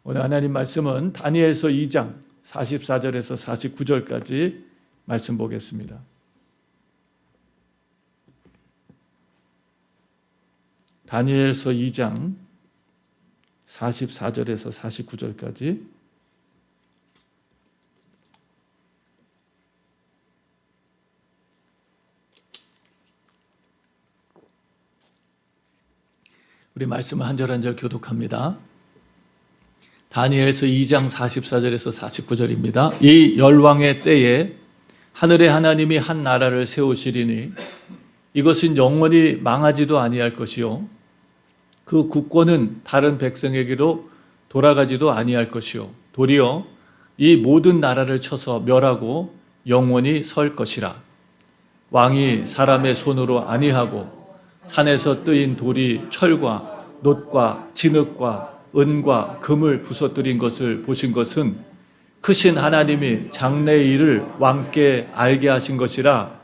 오늘 하나님 말씀은 다니엘서 2장 44절에서 49절까지 말씀 보겠습니다. 다니엘서 2장 44절에서 49절까지 우리 말씀 한 절 한 절 교독합니다. 다니엘서 2장 44절에서 49절입니다. 이 열왕의 때에 하늘의 하나님이 한 나라를 세우시리니 이것은 영원히 망하지도 아니할 것이요 그 국권은 다른 백성에게로 돌아가지도 아니할 것이요 도리어 이 모든 나라를 쳐서 멸하고 영원히 설 것이라. 왕이 사람의 손으로 아니하고 산에서 뜨인 돌이 철과 놋과 진흙과 은과 금을 부서뜨린 것을 보신 것은 크신 하나님이 장래의 일을 왕께 알게 하신 것이라.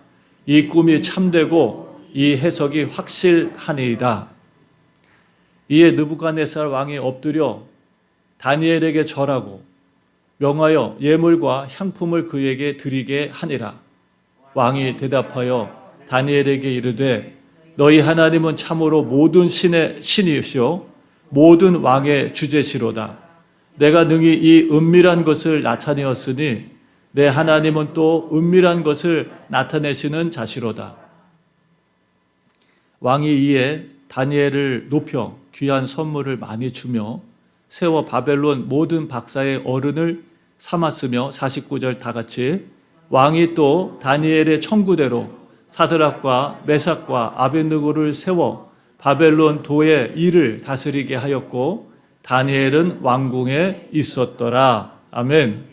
이 꿈이 참되고 이 해석이 확실하니이다. 이에 느부갓네살 왕이 엎드려 다니엘에게 절하고 명하여 예물과 향품을 그에게 드리게 하니라. 왕이 대답하여 다니엘에게 이르되 너희 하나님은 참으로 모든 신의 신이시오 모든 왕의 주제시로다. 내가 능히 이 은밀한 것을 나타내었으니 내 하나님은 또 은밀한 것을 나타내시는 자시로다. 왕이 이에 다니엘을 높여 귀한 선물을 많이 주며 세워 바벨론 모든 박사의 어른을 삼았으며 49절 다 같이 왕이 또 다니엘의 청구대로 사드락과 메삭과 아벳느고를 세워 바벨론 도의 일을 다스리게 하였고 다니엘은 왕궁에 있었더라. 아멘.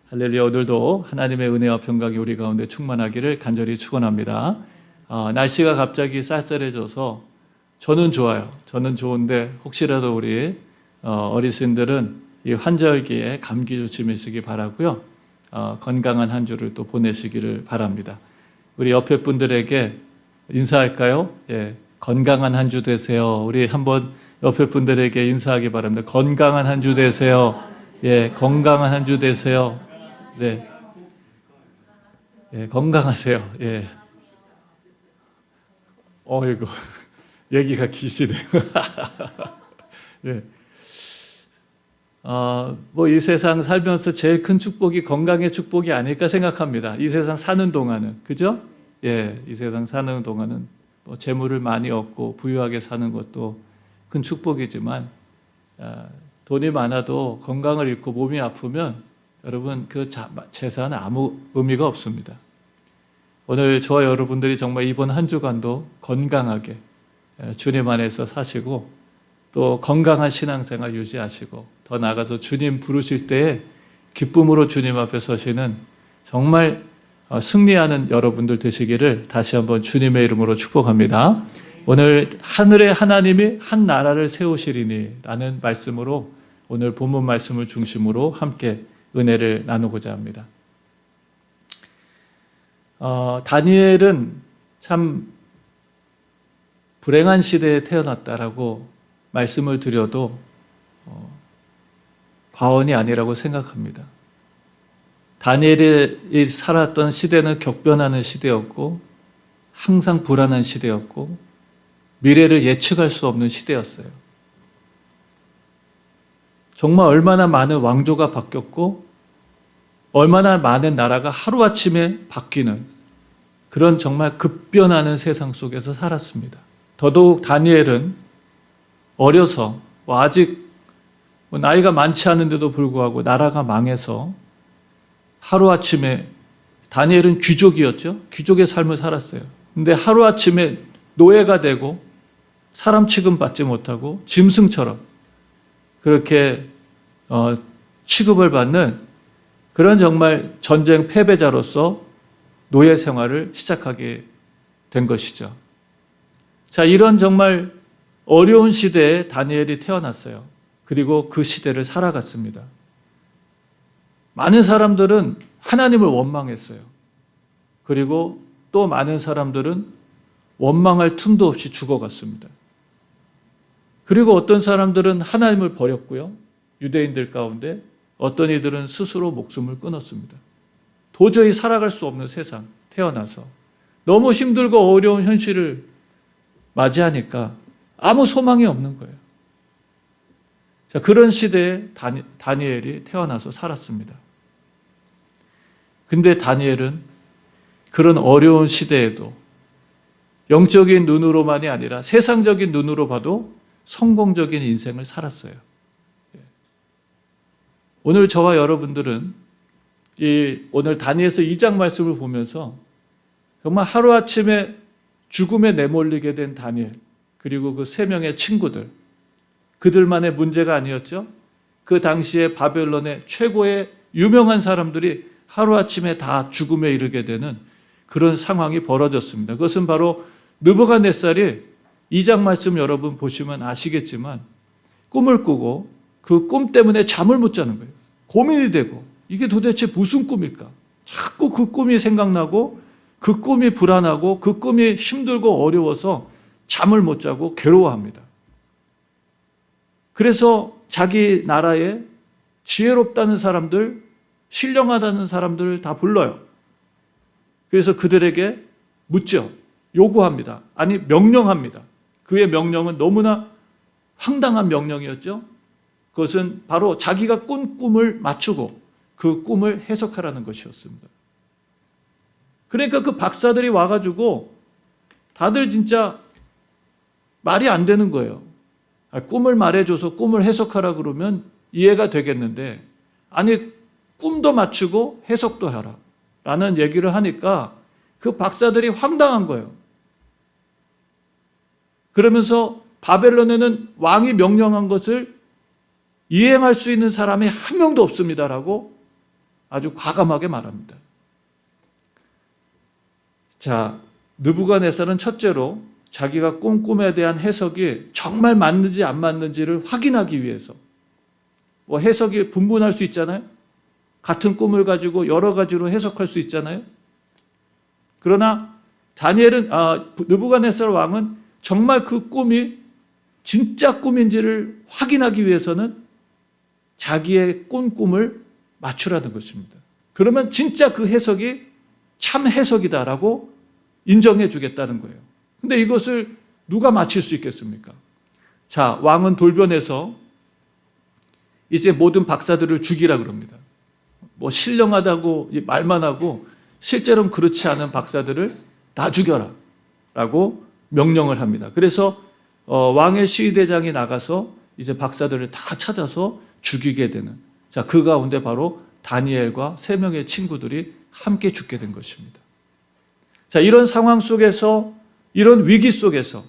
할렐루야. 오늘도 하나님의 은혜와 평강이 우리 가운데 충만하기를 간절히 축원합니다. 날씨가 갑자기 쌀쌀해져서 저는 좋아요. 저는 좋은데 혹시라도 우리 어르신들은 이 환절기에 감기 조심하시기 바라고요. 건강한 한 주를 또 보내시기를 바랍니다. 우리 옆에 분들에게 인사할까요? 예, 건강한 한 주 되세요. 우리 한번 옆에 분들에게 인사하기 바랍니다. 건강한 한 주 되세요. 예, 건강한 한 주 되세요. 네, 예, 건강하세요. 예. 어이구, 얘기가 기시네요. 예. 뭐 이 세상 살면서 제일 큰 축복이 건강의 축복이 아닐까 생각합니다. 이 세상 사는 동안은, 그죠? 예, 이 세상 사는 동안은 뭐 재물을 많이 얻고 부유하게 사는 것도 큰 축복이지만 돈이 많아도 건강을 잃고 몸이 아프면 여러분 그 재산은 아무 의미가 없습니다. 오늘 저와 여러분들이 정말 이번 한 주간도 건강하게 주님 안에서 사시고 또 건강한 신앙생활 유지하시고 더 나아가서 주님 부르실 때에 기쁨으로 주님 앞에 서시는 정말 승리하는 여러분들 되시기를 다시 한번 주님의 이름으로 축복합니다. 오늘 하늘의 하나님이 한 나라를 세우시리니 라는 말씀으로 오늘 본문 말씀을 중심으로 함께 은혜를 나누고자 합니다. 다니엘은 참 불행한 시대에 태어났다라고 말씀을 드려도 과언이 아니라고 생각합니다. 다니엘이 살았던 시대는 격변하는 시대였고 항상 불안한 시대였고 미래를 예측할 수 없는 시대였어요. 정말 얼마나 많은 왕조가 바뀌었고 얼마나 많은 나라가 하루아침에 바뀌는 그런 정말 급변하는 세상 속에서 살았습니다. 더더욱 다니엘은 어려서 아직 나이가 많지 않은데도 불구하고 나라가 망해서 하루아침에 다니엘은 귀족이었죠. 귀족의 삶을 살았어요. 근데 하루아침에 노예가 되고 사람 취급받지 못하고 짐승처럼 그렇게 취급을 받는 그런 정말 전쟁 패배자로서 노예 생활을 시작하게 된 것이죠. 자, 이런 정말 어려운 시대에 다니엘이 태어났어요. 그리고 그 시대를 살아갔습니다. 많은 사람들은 하나님을 원망했어요. 그리고 또 많은 사람들은 원망할 틈도 없이 죽어갔습니다. 그리고 어떤 사람들은 하나님을 버렸고요. 유대인들 가운데 어떤 이들은 스스로 목숨을 끊었습니다. 도저히 살아갈 수 없는 세상 태어나서 너무 힘들고 어려운 현실을 맞이하니까 아무 소망이 없는 거예요. 자, 그런 시대에 다니엘이 태어나서 살았습니다. 근데 다니엘은 그런 어려운 시대에도 영적인 눈으로만이 아니라 세상적인 눈으로 봐도 성공적인 인생을 살았어요. 오늘 저와 여러분들은 오늘 다니엘서 2장 말씀을 보면서 정말 하루아침에 죽음에 내몰리게 된 다니엘, 그리고 그 3명의 친구들, 그들만의 문제가 아니었죠. 그 당시에 바벨론의 최고의 유명한 사람들이 하루아침에 다 죽음에 이르게 되는 그런 상황이 벌어졌습니다. 그것은 바로 느부갓네살이 2장 말씀 여러분 보시면 아시겠지만 꿈을 꾸고 그 꿈 때문에 잠을 못 자는 거예요. 고민이 되고 이게 도대체 무슨 꿈일까? 자꾸 그 꿈이 생각나고 그 꿈이 불안하고 그 꿈이 힘들고 어려워서 잠을 못 자고 괴로워합니다. 그래서 자기 나라에 지혜롭다는 사람들, 신령하다는 사람들을 다 불러요. 그래서 그들에게 묻죠. 요구합니다. 아니, 명령합니다. 그의 명령은 너무나 황당한 명령이었죠. 그것은 바로 자기가 꾼 꿈을 맞추고 그 꿈을 해석하라는 것이었습니다. 그러니까 그 박사들이 와가지고 다들 진짜 말이 안 되는 거예요. 꿈을 말해줘서 꿈을 해석하라 그러면 이해가 되겠는데, 아니, 꿈도 맞추고 해석도 하라 라는 얘기를 하니까 그 박사들이 황당한 거예요. 그러면서 바벨론에는 왕이 명령한 것을 이행할 수 있는 사람이 한 명도 없습니다라고 아주 과감하게 말합니다. 자, 느부갓네살은 첫째로 자기가 꾼 꿈에 대한 해석이 정말 맞는지 안 맞는지를 확인하기 위해서, 뭐 해석이 분분할 수 있잖아요. 같은 꿈을 가지고 여러 가지로 해석할 수 있잖아요. 그러나 느부갓네살 왕은 정말 그 꿈이 진짜 꿈인지를 확인하기 위해서는 자기의 꾼 꿈을 맞추라는 것입니다. 그러면 진짜 그 해석이 참 해석이다라고 인정해 주겠다는 거예요. 근데 이것을 누가 맞힐 수 있겠습니까? 자, 왕은 돌변해서 이제 모든 박사들을 죽이라 그럽니다. 뭐 신령하다고 말만 하고 실제로는 그렇지 않은 박사들을 다 죽여라 라고 명령을 합니다. 그래서 왕의 시위대장이 나가서 이제 박사들을 다 찾아서 죽이게 되는, 자, 그 가운데 바로 다니엘과 3명의 친구들이 함께 죽게 된 것입니다. 자, 이런 상황 속에서, 이런 위기 속에서,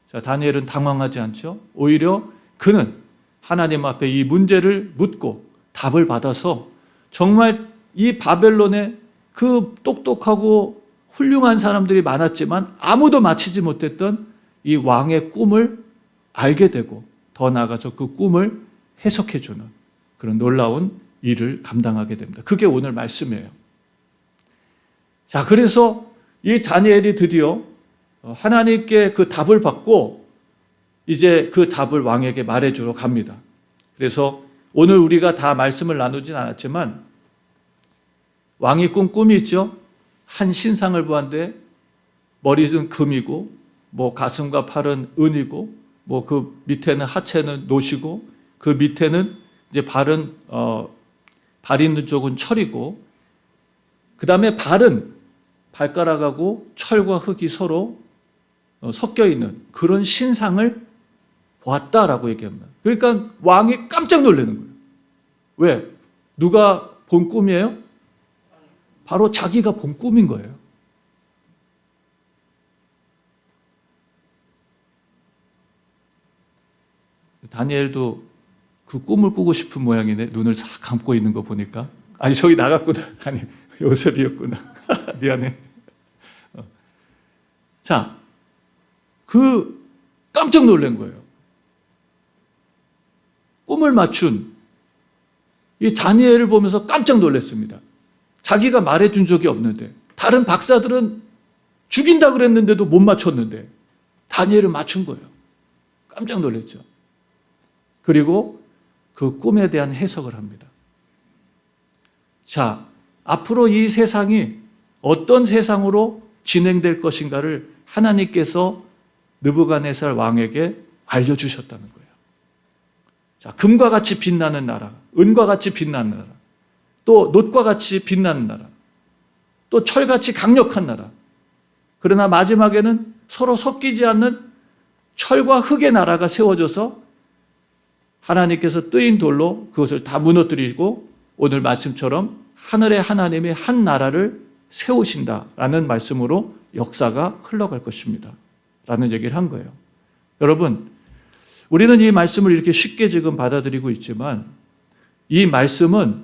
자, 다니엘은 당황하지 않죠. 오히려 그는 하나님 앞에 이 문제를 묻고 답을 받아서 정말 이 바벨론에 그 똑똑하고 훌륭한 사람들이 많았지만 아무도 맞히지 못했던 이 왕의 꿈을 알게 되고, 더 나아가서 그 꿈을 해석해주는 그런 놀라운 일을 감당하게 됩니다. 그게 오늘 말씀이에요. 자, 그래서 이 다니엘이 드디어 하나님께 그 답을 받고 이제 그 답을 왕에게 말해주러 갑니다. 그래서 오늘 우리가 다 말씀을 나누진 않았지만 왕이 꾼 꿈이 있죠. 한 신상을 보았는데 머리는 금이고 뭐 가슴과 팔은 은이고 뭐 그 밑에는 하체는 노시고 그 밑에는 이제 발 있는 쪽은 철이고 그 다음에 발가락하고 철과 흙이 서로 섞여 있는 그런 신상을 보았다라고 얘기합니다. 그러니까 왕이 깜짝 놀라는 거예요. 왜? 누가 본 꿈이에요? 바로 자기가 본 꿈인 거예요. 다니엘도 그 꿈을 꾸고 싶은 모양이네. 눈을 싹 감고 있는 거 보니까. 아니, 저기 나갔구나. 아니, 요셉이었구나. 미안해. 자, 깜짝 놀란 거예요. 꿈을 맞춘 이 다니엘을 보면서 깜짝 놀랐습니다. 자기가 말해준 적이 없는데, 다른 박사들은 죽인다 그랬는데도 못 맞췄는데 다니엘은 맞춘 거예요. 깜짝 놀랐죠. 그리고 그 꿈에 대한 해석을 합니다. 자, 앞으로 이 세상이 어떤 세상으로 진행될 것인가를 하나님께서 느부갓네살 왕에게 알려주셨다는 거예요. 자, 금과 같이 빛나는 나라, 은과 같이 빛나는 나라, 또 놋과 같이 빛나는 나라, 또 철같이 강력한 나라. 그러나 마지막에는 서로 섞이지 않는 철과 흙의 나라가 세워져서 하나님께서 뜨인 돌로 그것을 다 무너뜨리고 오늘 말씀처럼 하늘의 하나님이 한 나라를 세우신다라는 말씀으로 역사가 흘러갈 것입니다. 라는 얘기를 한 거예요. 여러분, 우리는 이 말씀을 이렇게 쉽게 지금 받아들이고 있지만 이 말씀은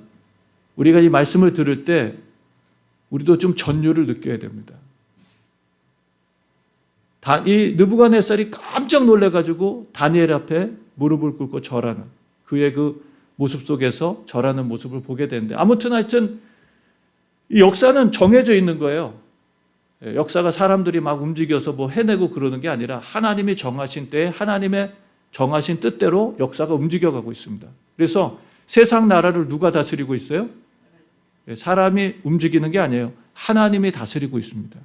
우리가 이 말씀을 들을 때 우리도 좀 전율을 느껴야 됩니다. 이 느부갓네살이 깜짝 놀래가지고 다니엘 앞에 무릎을 꿇고 절하는 그의 그 모습 속에서 절하는 모습을 보게 되는데 아무튼 하여튼 이 역사는 정해져 있는 거예요. 역사가 사람들이 막 움직여서 뭐 해내고 그러는 게 아니라 하나님이 정하신 때에 하나님의 정하신 뜻대로 역사가 움직여가고 있습니다. 그래서 세상 나라를 누가 다스리고 있어요? 사람이 움직이는 게 아니에요. 하나님이 다스리고 있습니다.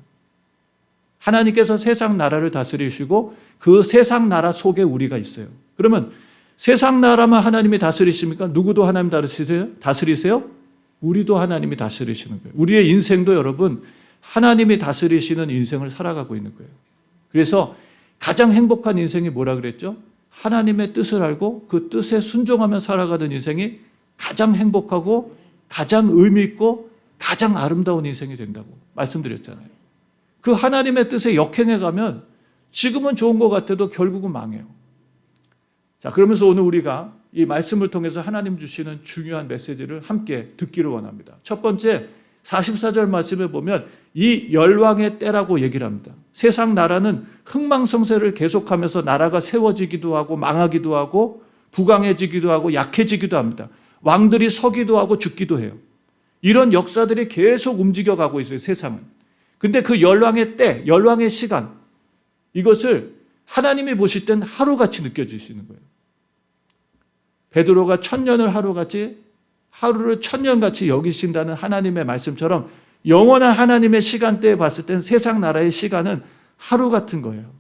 하나님께서 세상 나라를 다스리시고 그 세상 나라 속에 우리가 있어요. 그러면 세상 나라만 하나님이 다스리십니까? 누구도 하나님 다스리세요? 우리도 하나님이 다스리시는 거예요. 우리의 인생도 여러분 하나님이 다스리시는 인생을 살아가고 있는 거예요. 그래서 가장 행복한 인생이 뭐라 그랬죠? 하나님의 뜻을 알고 그 뜻에 순종하며 살아가는 인생이 가장 행복하고 가장 의미 있고 가장 아름다운 인생이 된다고 말씀드렸잖아요. 그 하나님의 뜻에 역행해 가면 지금은 좋은 것 같아도 결국은 망해요. 자, 그러면서 오늘 우리가 이 말씀을 통해서 하나님 주시는 중요한 메시지를 함께 듣기를 원합니다. 첫 번째 44절 말씀에 보면 이 열왕의 때라고 얘기를 합니다. 세상 나라는 흥망성쇠를 계속하면서 나라가 세워지기도 하고 망하기도 하고 부강해지기도 하고 약해지기도 합니다. 왕들이 서기도 하고 죽기도 해요. 이런 역사들이 계속 움직여가고 있어요, 세상은. 근데 그 열왕의 때, 열왕의 시간, 이것을 하나님이 보실 땐 하루같이 느껴지시는 거예요. 베드로가 1000년을 하루같이, 하루를 1000년같이 여기신다는 하나님의 말씀처럼 영원한 하나님의 시간대에 봤을 땐 세상 나라의 시간은 하루 같은 거예요.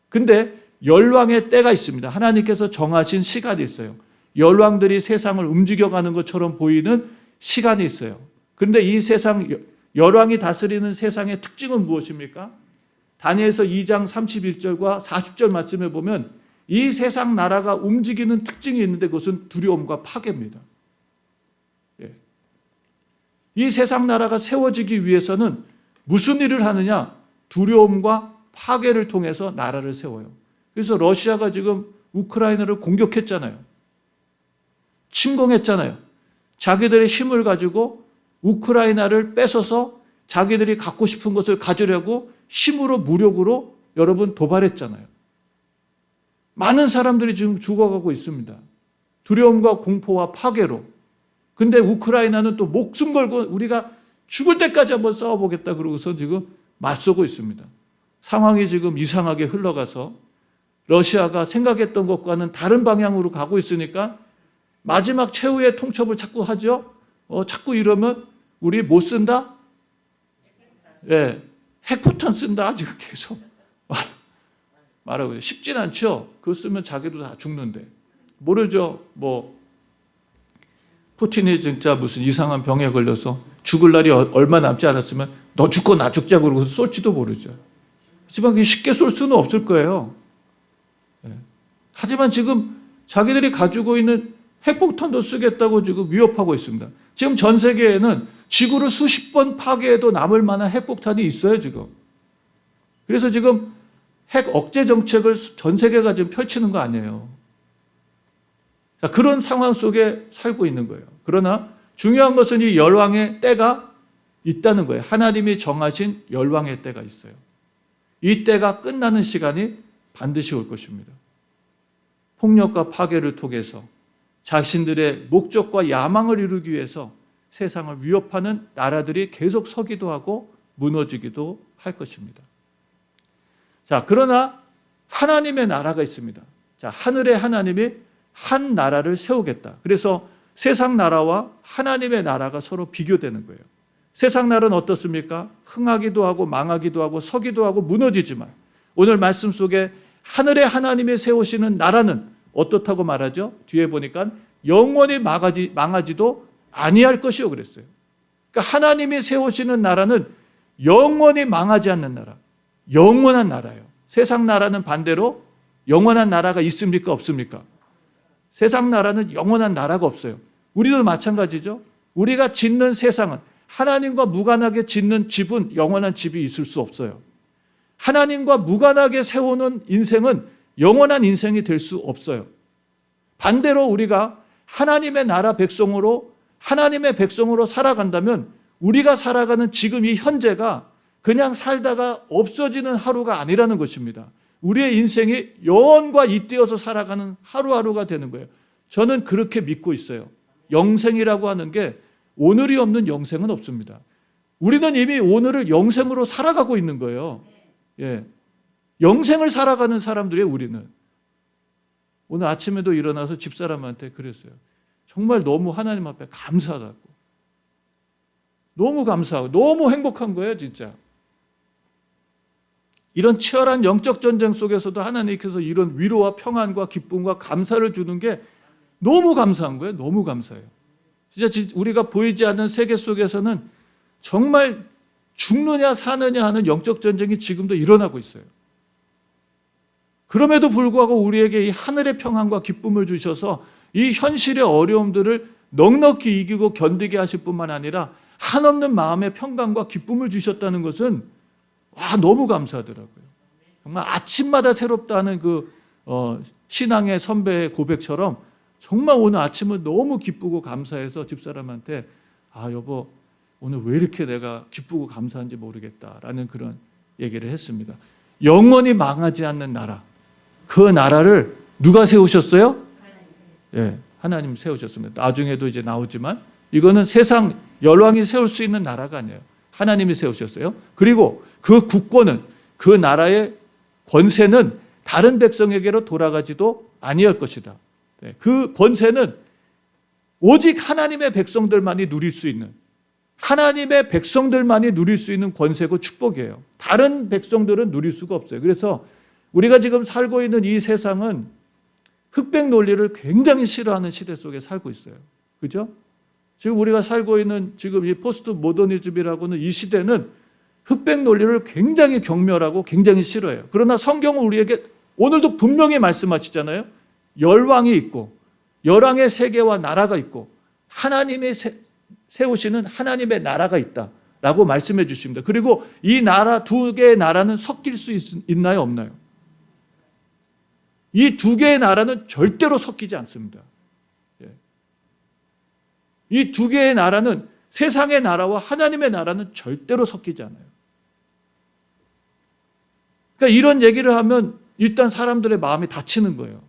근데 열왕의 때가 있습니다. 하나님께서 정하신 시간이 있어요. 열왕들이 세상을 움직여가는 것처럼 보이는 시간이 있어요. 그런데 이 세상, 열왕이 다스리는 세상의 특징은 무엇입니까? 다니엘서 2장 31절과 40절 말씀에 보면 이 세상 나라가 움직이는 특징이 있는데 그것은 두려움과 파괴입니다. 이 세상 나라가 세워지기 위해서는 무슨 일을 하느냐? 두려움과 파괴를 통해서 나라를 세워요. 그래서 러시아가 지금 우크라이나를 공격했잖아요. 침공했잖아요. 자기들의 힘을 가지고 우크라이나를 뺏어서 자기들이 갖고 싶은 것을 가지려고 힘으로 무력으로 여러분 도발했잖아요. 많은 사람들이 지금 죽어가고 있습니다. 두려움과 공포와 파괴로. 근데 우크라이나는 또 목숨 걸고 우리가 죽을 때까지 한번 싸워보겠다 그러고서 지금 맞서고 있습니다. 상황이 지금 이상하게 흘러가서 러시아가 생각했던 것과는 다른 방향으로 가고 있으니까 마지막 최후의 통첩을 자꾸 하죠. 자꾸 이러면 우리 못 쓴다? 예, 핵포탄 쓴다 지금 계속 말하고 쉽진 않죠. 그거 쓰면 자기도 다 죽는데 모르죠. 뭐 푸틴이 진짜 무슨 이상한 병에 걸려서 죽을 날이 얼마 남지 않았으면 너 죽고 나 죽자 그러고서 쏠지도 모르죠. 하지만 쉽게 쏠 수는 없을 거예요. 예. 하지만 지금 자기들이 가지고 있는 핵폭탄도 쓰겠다고 지금 위협하고 있습니다. 지금 전 세계에는 지구를 수십 번 파괴해도 남을 만한 핵폭탄이 있어요, 지금. 그래서 지금 핵 억제 정책을 전 세계가 지금 펼치는 거 아니에요. 자, 그런 상황 속에 살고 있는 거예요. 그러나 중요한 것은 이 열왕의 때가 있다는 거예요. 하나님이 정하신 열왕의 때가 있어요. 이 때가 끝나는 시간이 반드시 올 것입니다. 폭력과 파괴를 통해서 자신들의 목적과 야망을 이루기 위해서 세상을 위협하는 나라들이 계속 서기도 하고 무너지기도 할 것입니다. 자, 그러나 하나님의 나라가 있습니다. 자, 하늘의 하나님이 한 나라를 세우겠다. 그래서 세상 나라와 하나님의 나라가 서로 비교되는 거예요. 세상 나라는 어떻습니까? 흥하기도 하고 망하기도 하고 서기도 하고 무너지지만 오늘 말씀 속에 하늘의 하나님이 세우시는 나라는 어떻다고 말하죠? 뒤에 보니까 영원히 망하지도 아니할 것이요 그랬어요. 그러니까 하나님이 세우시는 나라는 영원히 망하지 않는 나라, 영원한 나라예요. 세상 나라는 반대로 영원한 나라가 있습니까? 없습니까? 세상 나라는 영원한 나라가 없어요. 우리도 마찬가지죠. 우리가 짓는 세상은 하나님과 무관하게 짓는 집은 영원한 집이 있을 수 없어요. 하나님과 무관하게 세우는 인생은 영원한 인생이 될 수 없어요. 반대로 우리가 하나님의 나라 백성으로 하나님의 백성으로 살아간다면 우리가 살아가는 지금 이 현재가 그냥 살다가 없어지는 하루가 아니라는 것입니다. 우리의 인생이 영원과 잇대어서 살아가는 하루하루가 되는 거예요. 저는 그렇게 믿고 있어요. 영생이라고 하는 게 오늘이 없는 영생은 없습니다. 우리는 이미 오늘을 영생으로 살아가고 있는 거예요. 예. 영생을 살아가는 사람들이에요, 우리는. 오늘 아침에도 일어나서 집사람한테 그랬어요. 정말 너무 하나님 앞에 감사하다고. 너무 감사하고 너무 행복한 거예요, 진짜. 이런 치열한 영적 전쟁 속에서도 하나님께서 이런 위로와 평안과 기쁨과 감사를 주는 게 너무 감사한 거예요. 너무 감사해요. 진짜 우리가 보이지 않는 세계 속에서는 정말 죽느냐 사느냐 하는 영적 전쟁이 지금도 일어나고 있어요. 그럼에도 불구하고 우리에게 이 하늘의 평안과 기쁨을 주셔서 이 현실의 어려움들을 넉넉히 이기고 견디게 하실 뿐만 아니라 한없는 마음의 평강과 기쁨을 주셨다는 것은 너무 감사하더라고요. 정말 아침마다 새롭다는 그 신앙의 선배의 고백처럼 정말 오늘 아침은 너무 기쁘고 감사해서 집사람한테 여보 오늘 왜 이렇게 내가 기쁘고 감사한지 모르겠다라는 그런 얘기를 했습니다. 영원히 망하지 않는 나라, 그 나라를 누가 세우셨어요? 예, 하나님 세우셨습니다. 나중에도 이제 나오지만 이거는 세상 열왕이 세울 수 있는 나라가 아니에요. 하나님이 세우셨어요. 그리고 그 국권은, 그 나라의 권세는 다른 백성에게로 돌아가지도 아니할 것이다. 그 권세는 오직 하나님의 백성들만이 누릴 수 있는, 하나님의 백성들만이 누릴 수 있는 권세고 축복이에요. 다른 백성들은 누릴 수가 없어요. 그래서 우리가 지금 살고 있는 이 세상은 흑백 논리를 굉장히 싫어하는 시대 속에 살고 있어요. 그죠? 지금 우리가 살고 있는 지금 이 포스트 모더니즘이라고는 이 시대는 흑백 논리를 굉장히 경멸하고 굉장히 싫어해요. 그러나 성경은 우리에게 오늘도 분명히 말씀하시잖아요. 열왕이 있고 열왕의 세계와 나라가 있고 하나님이 세우시는 하나님의 나라가 있다라고 말씀해 주십니다. 그리고 이 나라 두 개의 나라는 섞일 수 있나요? 없나요? 이 두 개의 나라는 절대로 섞이지 않습니다. 이 두 개의 나라는 세상의 나라와 하나님의 나라는 절대로 섞이지 않아요. 그러니까 이런 얘기를 하면 일단 사람들의 마음이 다치는 거예요.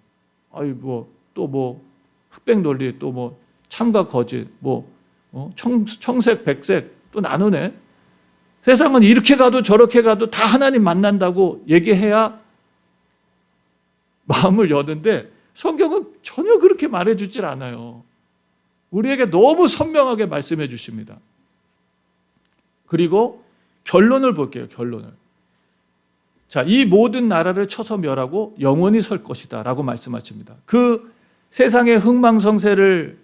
흑백 논리, 또 참과 거짓, 청색, 백색 또 나누네. 세상은 이렇게 가도 저렇게 가도 다 하나님 만난다고 얘기해야 마음을 여는데 성경은 전혀 그렇게 말해주질 않아요. 우리에게 너무 선명하게 말씀해 주십니다. 그리고 결론을 볼게요. 결론을. 자, 이 모든 나라를 쳐서 멸하고 영원히 설 것이다 라고 말씀하십니다. 그 세상의 흥망성쇠를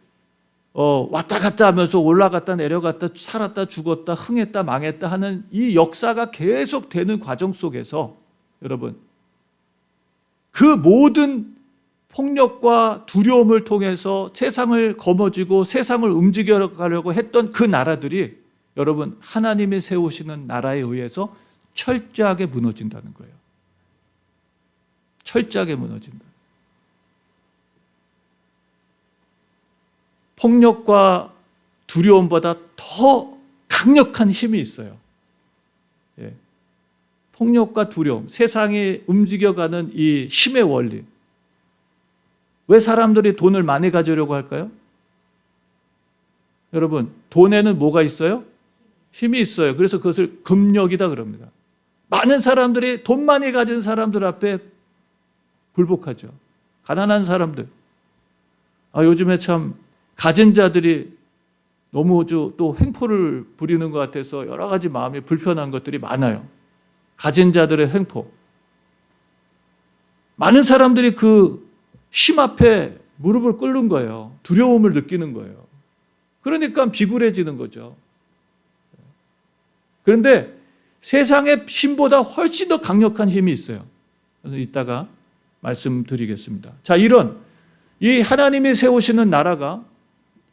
왔다 갔다 하면서 올라갔다 내려갔다 살았다 죽었다 흥했다 망했다 하는 이 역사가 계속 되는 과정 속에서 여러분 그 모든 폭력과 두려움을 통해서 세상을 거머쥐고 세상을 움직여가려고 했던 그 나라들이 여러분 하나님이 세우시는 나라에 의해서 철저하게 무너진다는 거예요. 철저하게 무너진다. 폭력과 두려움보다 더 강력한 힘이 있어요. 폭력과 두려움, 세상이 움직여가는 이 힘의 원리. 왜 사람들이 돈을 많이 가지려고 할까요? 여러분, 돈에는 뭐가 있어요? 힘이 있어요. 그래서 그것을 금력이다 그럽니다. 많은 사람들이 돈 많이 가진 사람들 앞에 굴복하죠. 가난한 사람들. 요즘에 참 가진 자들이 너무 또 횡포를 부리는 것 같아서 여러 가지 마음이 불편한 것들이 많아요. 가진 자들의 횡포. 많은 사람들이 그 쉼 앞에 무릎을 꿇는 거예요. 두려움을 느끼는 거예요. 그러니까 비굴해지는 거죠. 그런데 세상의 힘보다 훨씬 더 강력한 힘이 있어요. 그래서 이따가 말씀드리겠습니다. 자, 이 하나님이 세우시는 나라가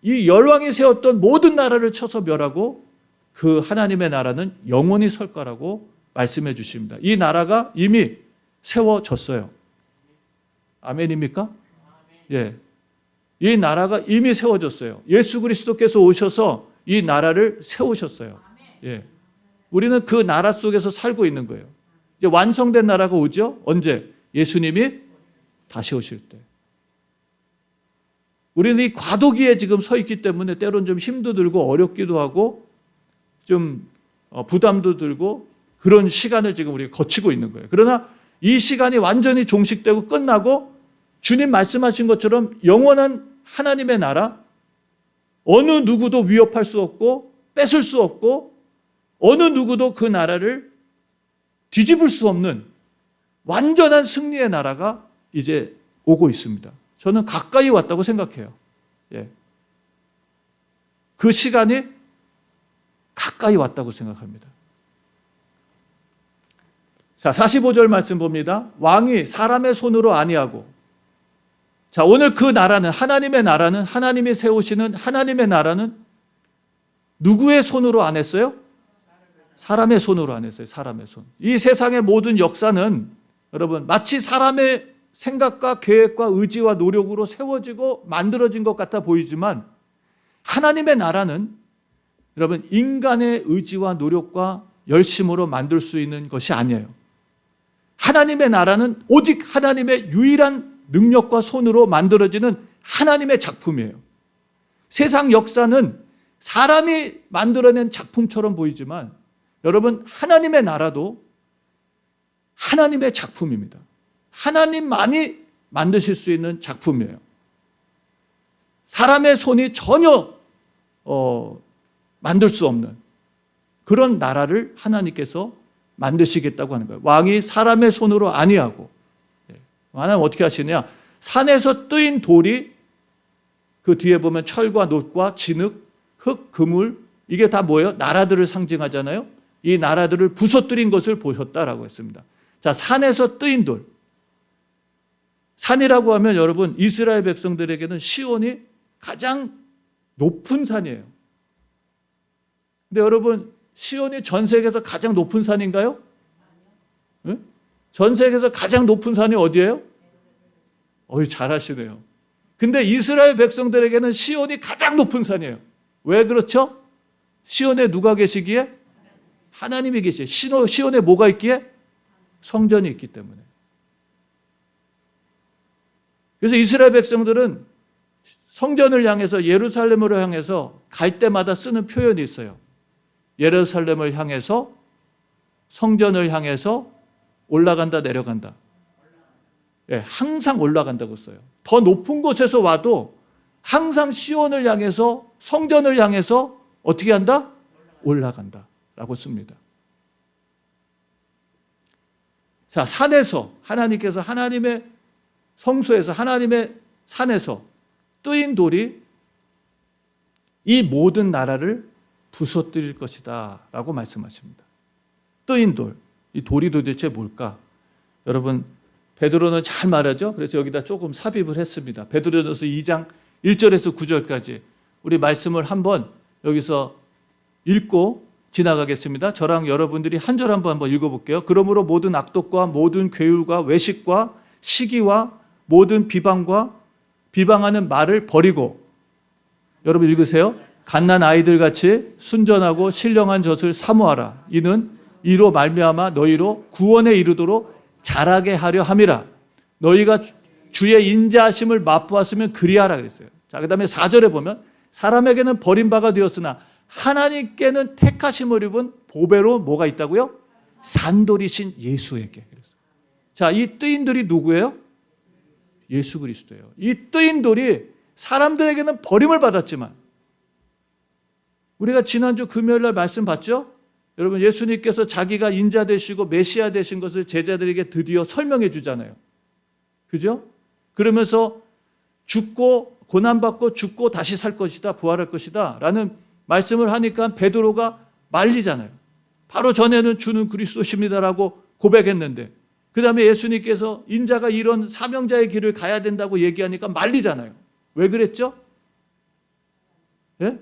이 열왕이 세웠던 모든 나라를 쳐서 멸하고 그 하나님의 나라는 영원히 설 거라고 말씀해 주십니다. 이 나라가 이미 세워졌어요. 아멘입니까? 예. 이 나라가 이미 세워졌어요. 예수 그리스도께서 오셔서 이 나라를 세우셨어요. 예. 우리는 그 나라 속에서 살고 있는 거예요. 이제 완성된 나라가 오죠? 언제? 예수님이 다시 오실 때. 우리는 이 과도기에 지금 서 있기 때문에 때로는 좀 힘도 들고 어렵기도 하고 좀 부담도 들고 그런 시간을 지금 우리가 거치고 있는 거예요. 그러나 이 시간이 완전히 종식되고 끝나고 주님 말씀하신 것처럼 영원한 하나님의 나라, 어느 누구도 위협할 수 없고 뺏을 수 없고 어느 누구도 그 나라를 뒤집을 수 없는 완전한 승리의 나라가 이제 오고 있습니다. 저는 가까이 왔다고 생각해요. 예. 그 시간이 가까이 왔다고 생각합니다. 자, 45절 말씀 봅니다. 왕이 사람의 손으로 아니하고, 자, 오늘 그 나라는, 하나님의 나라는, 하나님이 세우시는 하나님의 나라는 누구의 손으로 안 했어요? 사람의 손으로 안 했어요. 사람의 손. 이 세상의 모든 역사는 여러분 마치 사람의 생각과 계획과 의지와 노력으로 세워지고 만들어진 것 같아 보이지만 하나님의 나라는 여러분 인간의 의지와 노력과 열심으로 만들 수 있는 것이 아니에요. 하나님의 나라는 오직 하나님의 유일한 능력과 손으로 만들어지는 하나님의 작품이에요. 세상 역사는 사람이 만들어낸 작품처럼 보이지만 여러분 하나님의 나라도 하나님의 작품입니다. 하나님만이 만드실 수 있는 작품이에요. 사람의 손이 전혀 만들 수 없는 그런 나라를 하나님께서 만드시겠다고 하는 거예요. 왕이 사람의 손으로 아니하고, 하나님 어떻게 하시냐? 산에서 뜨인 돌이 그 뒤에 보면 철과 놋과 진흙, 흙, 그물, 이게 다 뭐예요? 나라들을 상징하잖아요. 이 나라들을 부서뜨린 것을 보셨다라고 했습니다. 자, 산에서 뜨인 돌. 산이라고 하면 여러분 이스라엘 백성들에게는 시온이 가장 높은 산이에요. 근데 여러분 시온이 전 세계에서 가장 높은 산인가요? 네? 전 세계에서 가장 높은 산이 어디예요? 잘하시네요. 근데 이스라엘 백성들에게는 시온이 가장 높은 산이에요. 왜 그렇죠? 시온에 누가 계시기에? 하나님이 계시에. 시온에 뭐가 있기에? 성전이 있기 때문에. 그래서 이스라엘 백성들은 성전을 향해서 예루살렘으로 향해서 갈 때마다 쓰는 표현이 있어요. 예루살렘을 향해서 성전을 향해서 올라간다 내려간다. 예, 항상 올라간다고 써요. 더 높은 곳에서 와도 항상 시온을 향해서 성전을 향해서 어떻게 한다? 올라간다 라고 씁니다. 자, 산에서 하나님께서 하나님의 성소에서 하나님의 산에서 뜨인 돌이 이 모든 나라를 부서뜨릴 것이다 라고 말씀하십니다. 뜨인 돌, 이 돌이 도대체 뭘까? 여러분 베드로는 잘 말하죠. 그래서 여기다 조금 삽입을 했습니다. 베드로전서 2장 1절에서 9절까지 우리 말씀을 한번 여기서 읽고 지나가겠습니다. 저랑 여러분들이 한 절 한번 읽어볼게요. 그러므로 모든 악독과 모든 괴율과 외식과 시기와 모든 비방과 비방하는 말을 버리고, 여러분 읽으세요. 갓난 아이들 같이 순전하고 신령한 젖을 사모하라. 이는 이로 말미암아 너희로 구원에 이르도록 자라게 하려 함이라. 너희가 주의 인자하심을 맛보았으면 그리하라 그랬어요. 자, 그다음에 4절에 보면 사람에게는 버림바가 되었으나 하나님께는 택하심을 입은 보배로 뭐가 있다고요? 산돌이신 예수에게. 자, 이 뜨인 돌이 누구예요? 예수 그리스도예요. 이 뜨인 돌이 사람들에게는 버림을 받았지만, 우리가 지난주 금요일날 말씀 봤죠? 여러분, 예수님께서 자기가 인자 되시고 메시아 되신 것을 제자들에게 드디어 설명해 주잖아요. 그죠? 그러면서 죽고 고난받고 죽고 다시 살 것이다, 부활할 것이다 라는 말씀을 하니까 베드로가 말리잖아요. 바로 전에는 주는 그리스도십니다라고 고백했는데, 그 다음에 예수님께서 인자가 이런 사명자의 길을 가야 된다고 얘기하니까 말리잖아요. 왜 그랬죠? 예?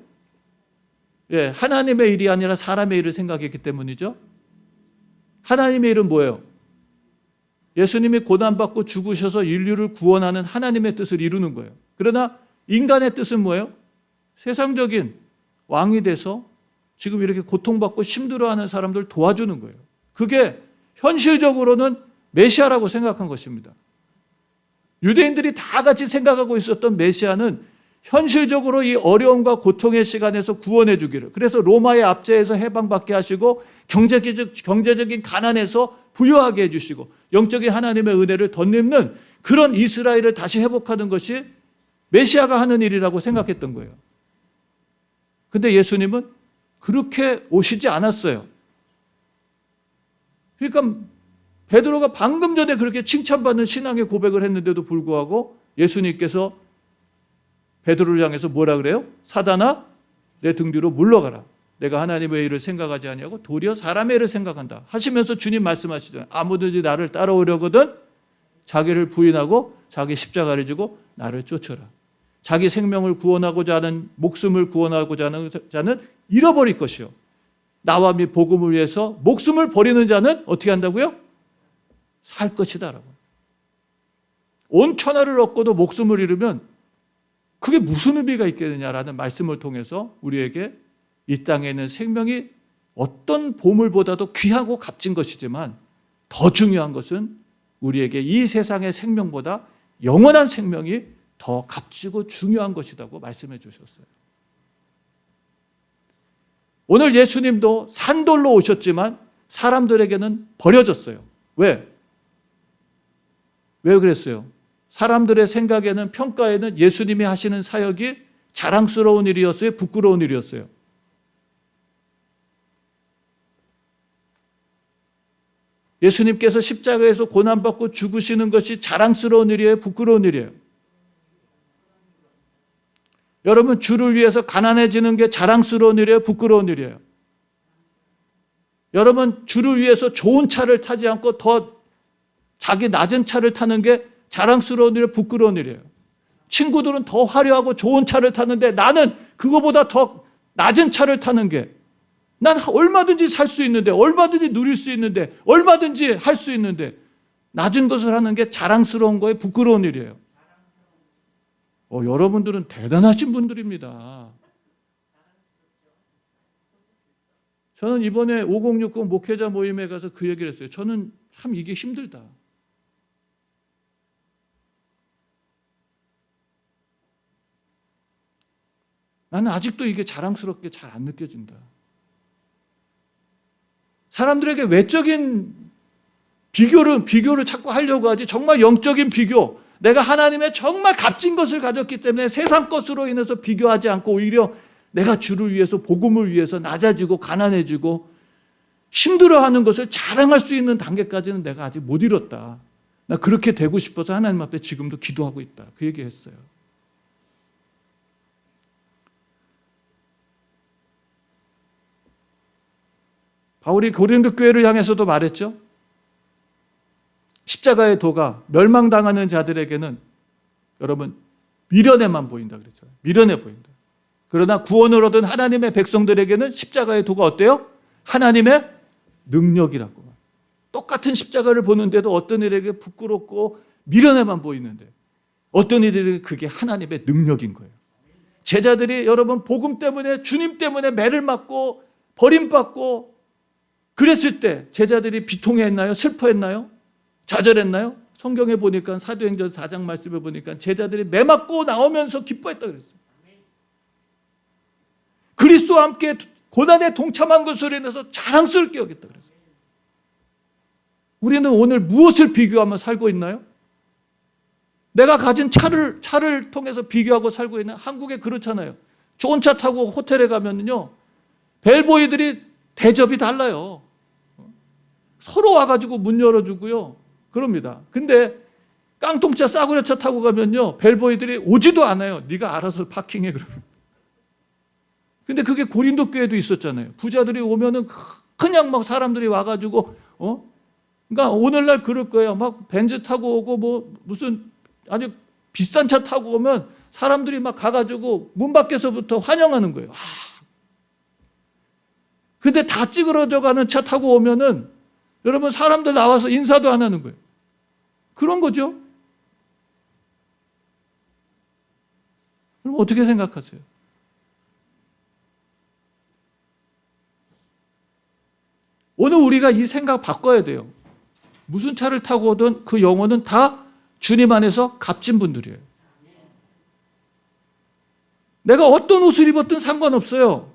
예, 하나님의 일이 아니라 사람의 일을 생각했기 때문이죠. 하나님의 일은 뭐예요? 예수님이 고난받고 죽으셔서 인류를 구원하는 하나님의 뜻을 이루는 거예요. 그러나 인간의 뜻은 뭐예요? 세상적인 왕이 돼서 지금 이렇게 고통받고 힘들어하는 사람들 도와주는 거예요. 그게 현실적으로는 메시아라고 생각한 것입니다. 유대인들이 다 같이 생각하고 있었던 메시아는 현실적으로 이 어려움과 고통의 시간에서 구원해 주기를, 그래서 로마의 압제에서 해방받게 하시고 경제적인 가난에서 부유하게 해주시고 영적인 하나님의 은혜를 덧입는 그런 이스라엘을 다시 회복하는 것이 메시아가 하는 일이라고 생각했던 거예요. 근데 예수님은 그렇게 오시지 않았어요. 그러니까 베드로가 방금 전에 그렇게 칭찬받는 신앙의 고백을 했는데도 불구하고 예수님께서 베드로를 향해서 뭐라 그래요? 사단아, 내 등 뒤로 물러가라. 내가 하나님의 일을 생각하지 아니하고 도리어 사람의 일을 생각한다 하시면서 주님 말씀하시잖아요. 아무든지 나를 따라오려거든 자기를 부인하고 자기 십자가를 지고 나를 쫓아라. 자기 생명을 구원하고자 하는, 목숨을 구원하고자 하는 자는 잃어버릴 것이요, 나와 및 복음을 위해서 목숨을 버리는 자는 어떻게 한다고요? 살 것이다 라고. 온 천하를 얻고도 목숨을 잃으면 그게 무슨 의미가 있겠느냐라는 말씀을 통해서 우리에게 이 땅에 있는 생명이 어떤 보물보다도 귀하고 값진 것이지만 더 중요한 것은 우리에게 이 세상의 생명보다 영원한 생명이 더 값지고 중요한 것이라고 말씀해 주셨어요. 오늘 예수님도 산돌로 오셨지만 사람들에게는 버려졌어요. 왜? 왜 그랬어요? 사람들의 생각에는, 평가에는 예수님이 하시는 사역이 자랑스러운 일이었어요? 부끄러운 일이었어요? 예수님께서 십자가에서 고난받고 죽으시는 것이 자랑스러운 일이에요? 부끄러운 일이에요? 여러분, 주를 위해서 가난해지는 게 자랑스러운 일이에요? 부끄러운 일이에요? 여러분, 주를 위해서 좋은 차를 타지 않고 더 자기 낮은 차를 타는 게 자랑스러운 일이에요? 부끄러운 일이에요? 친구들은 더 화려하고 좋은 차를 타는데 나는 그거보다 더 낮은 차를 타는 게, 난 얼마든지 살 수 있는데, 얼마든지 누릴 수 있는데, 얼마든지 할 수 있는데 낮은 것을 하는 게 자랑스러운 거예요? 부끄러운 일이에요? 여러분들은 대단하신 분들입니다. 저는 이번에 5060 목회자 모임에 가서 그 얘기를 했어요. 저는 참 이게 힘들다. 나는 아직도 이게 자랑스럽게 잘 안 느껴진다. 사람들에게 외적인 비교를 자꾸 하려고 하지, 정말 영적인 비교, 내가 하나님의 정말 값진 것을 가졌기 때문에 세상 것으로 인해서 비교하지 않고 오히려 내가 주를 위해서, 복음을 위해서 낮아지고 가난해지고 힘들어하는 것을 자랑할 수 있는 단계까지는 내가 아직 못 이뤘다. 나 그렇게 되고 싶어서 하나님 앞에 지금도 기도하고 있다. 그 얘기했어요. 바울이 고린도 교회를 향해서도 말했죠. 십자가의 도가 멸망당하는 자들에게는 여러분 미련에만 보인다 그랬잖아요. 미련해 보인다. 그러나 구원을 얻은 하나님의 백성들에게는 십자가의 도가 어때요? 하나님의 능력이라고. 똑같은 십자가를 보는데도 어떤 이들에게 부끄럽고 미련에만 보이는데 어떤 이들에게 그게 하나님의 능력인 거예요. 제자들이 여러분 복음 때문에, 주님 때문에 매를 맞고 버림받고 그랬을 때 제자들이 비통해했나요? 슬퍼했나요? 좌절했나요? 성경에 보니까, 사도행전 4장 말씀에 보니까 제자들이 매 맞고 나오면서 기뻐했다 그랬어요. 그리스도와 함께 고난에 동참한 것으로 인해서 자랑스럽게 여겼다 그랬어요. 우리는 오늘 무엇을 비교하며 살고 있나요? 내가 가진 차를 통해서 비교하고 살고 있는 한국에 그렇잖아요. 좋은 차 타고 호텔에 가면요, 벨보이들이 대접이 달라요. 서로 와가지고 문 열어주고요. 그럽니다. 근데 깡통차 싸구려 차 타고 가면요, 벨보이들이 오지도 않아요. 네가 알아서 파킹해 그러면. 근데 그게 고린도 교회도 있었잖아요. 부자들이 오면은 그냥 막 사람들이 와가지고 그러니까 오늘날 그럴 거예요. 막 벤츠 타고 오고 뭐 무슨 아주 비싼 차 타고 오면 사람들이 막 가가지고 문 밖에서부터 환영하는 거예요. 근데 다 찌그러져 가는 차 타고 오면은 여러분 사람들 나와서 인사도 안 하는 거예요. 그런 거죠. 그럼 어떻게 생각하세요? 오늘 우리가 이 생각 바꿔야 돼요. 무슨 차를 타고 오든 그 영혼은 다 주님 안에서 값진 분들이에요. 내가 어떤 옷을 입었든 상관없어요.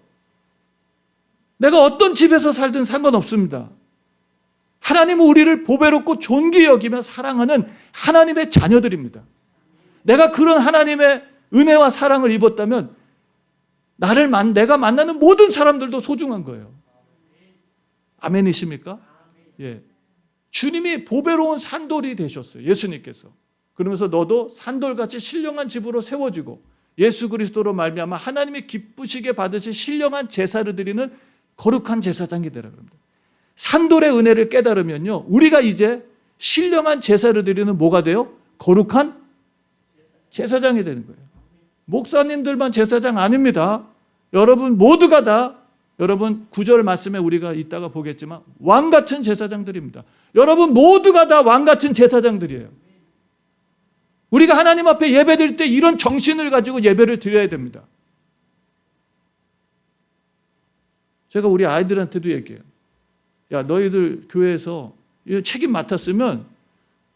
내가 어떤 집에서 살든 상관없습니다. 하나님은 우리를 보배롭고 존귀히 여기며 사랑하는 하나님의 자녀들입니다. 내가 그런 하나님의 은혜와 사랑을 입었다면 내가 만나는 모든 사람들도 소중한 거예요. 아멘이십니까? 예. 주님이 보배로운 산돌이 되셨어요. 예수님께서. 그러면서 너도 산돌같이 신령한 집으로 세워지고 예수 그리스도로 말미암아 하나님이 기쁘시게 받으신 신령한 제사를 드리는 거룩한 제사장이 되라 그럽니다. 산돌의 은혜를 깨달으면요, 우리가 이제 신령한 제사를 드리는 뭐가 돼요? 거룩한 제사장이 되는 거예요. 목사님들만 제사장 아닙니다. 여러분 모두가 다 여러분 9절 말씀에 우리가 이따가 보겠지만 왕 같은 제사장들입니다. 여러분 모두가 다 왕 같은 제사장들이에요. 우리가 하나님 앞에 예배드릴 때 이런 정신을 가지고 예배를 드려야 됩니다. 제가 우리 아이들한테도 얘기해요. 야, 너희들 교회에서 책임 맡았으면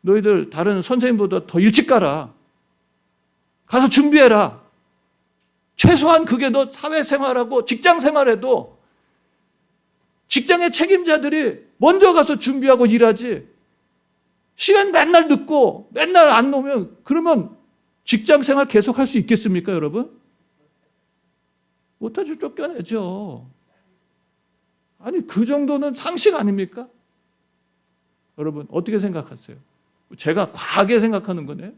너희들 다른 선생님보다 더 일찍 가라. 가서 준비해라. 최소한 그게 너 사회생활하고 직장생활에도 직장의 책임자들이 먼저 가서 준비하고 일하지. 시간 맨날 늦고 맨날 안 오면 그러면 직장생활 계속 할 수 있겠습니까, 여러분? 못하죠. 쫓겨내죠. 아니 그 정도는 상식 아닙니까? 여러분 어떻게 생각하세요? 제가 과하게 생각하는 거네요.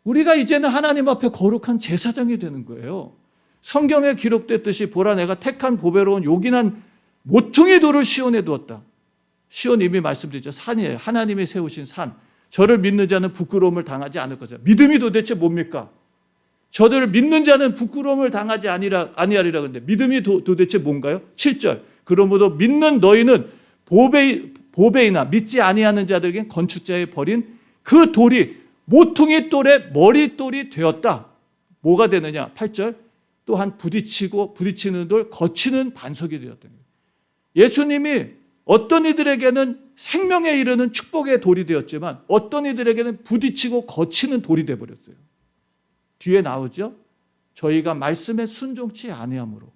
우리가 이제는 하나님 앞에 거룩한 제사장이 되는 거예요. 성경에 기록됐듯이 보라 내가 택한 보배로운 요긴한 모퉁이 돌을 시온에 두었다. 시온 이미 말씀드렸죠. 산이에요. 하나님이 세우신 산. 저를 믿는 자는 부끄러움을 당하지 않을 것이다. 믿음이 도대체 뭡니까? 저들을 믿는 자는 부끄러움을 당하지 아니하리라 그러는데 믿음이 도대체 뭔가요? 7절. 그러므로 믿는 너희는 보배이나 믿지 아니하는 자들에겐 건축자의 버린 그 돌이 모퉁이 돌의 머릿돌이 되었다. 뭐가 되느냐? 8절. 또한 부딪히는 돌 거치는 반석이 되었다. 예수님이 어떤 이들에게는 생명에 이르는 축복의 돌이 되었지만 어떤 이들에게는 부딪히고 거치는 돌이 되어버렸어요. 뒤에 나오죠. 저희가 말씀에 순종치 아니함으로.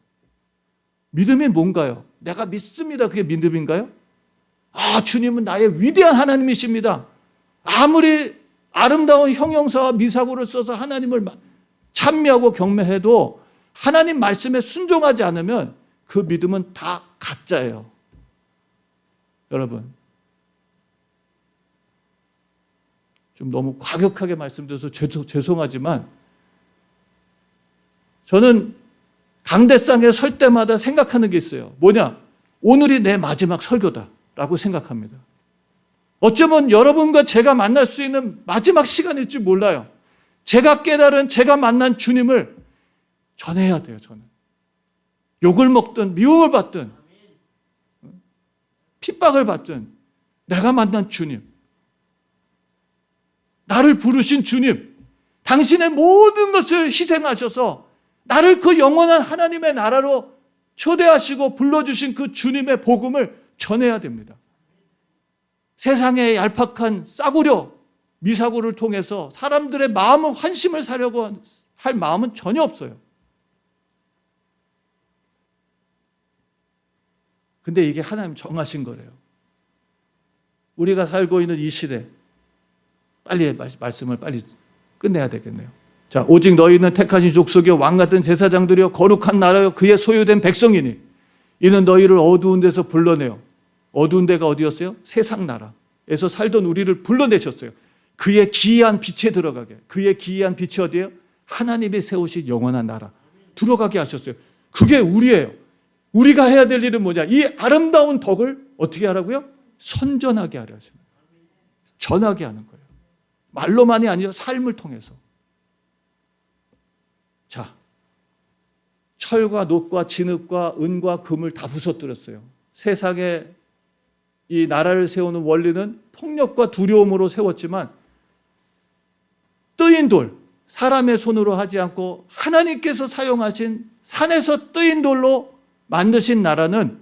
믿음이 뭔가요? 내가 믿습니다. 그게 믿음인가요? 주님은 나의 위대한 하나님이십니다. 아무리 아름다운 형용사와 미사고를 써서 하나님을 찬미하고 경배해도 하나님 말씀에 순종하지 않으면 그 믿음은 다 가짜예요. 여러분, 좀 너무 과격하게 말씀드려서 죄송하지만 저는 강대상에 설 때마다 생각하는 게 있어요. 뭐냐? 오늘이 내 마지막 설교다라고 생각합니다. 어쩌면 여러분과 제가 만날 수 있는 마지막 시간일지 몰라요. 제가 깨달은 제가 만난 주님을 전해야 돼요. 저는 욕을 먹든 미움을 받든 핍박을 받든 내가 만난 주님, 나를 부르신 주님, 당신의 모든 것을 희생하셔서 나를 그 영원한 하나님의 나라로 초대하시고 불러주신 그 주님의 복음을 전해야 됩니다. 세상의 얄팍한 싸구려 미사고를 통해서 사람들의 마음을 환심을 사려고 할 마음은 전혀 없어요. 근데 이게 하나님 정하신 거래요. 우리가 살고 있는 이 시대, 빨리 말씀을 빨리 끝내야 되겠네요. 자, 오직 너희는 택하신 족속이요 왕 같은 제사장들이요 거룩한 나라요 그의 소유된 백성이니 이는 너희를 어두운 데서 불러내요. 어두운 데가 어디였어요? 세상 나라에서 살던 우리를 불러내셨어요. 그의 기이한 빛에 들어가게. 그의 기이한 빛이 어디예요? 하나님이 세우신 영원한 나라 들어가게 하셨어요. 그게 우리예요. 우리가 해야 될 일은 뭐냐? 이 아름다운 덕을 어떻게 하라고요? 선전하게 하려 하시는 거예요. 전하게 하는 거예요. 말로만이 아니라 삶을 통해서. 자, 철과 놋과 진흙과 은과 금을 다 부서뜨렸어요. 세상에 이 나라를 세우는 원리는 폭력과 두려움으로 세웠지만 뜨인 돌, 사람의 손으로 하지 않고 하나님께서 사용하신 산에서 뜨인 돌로 만드신 나라는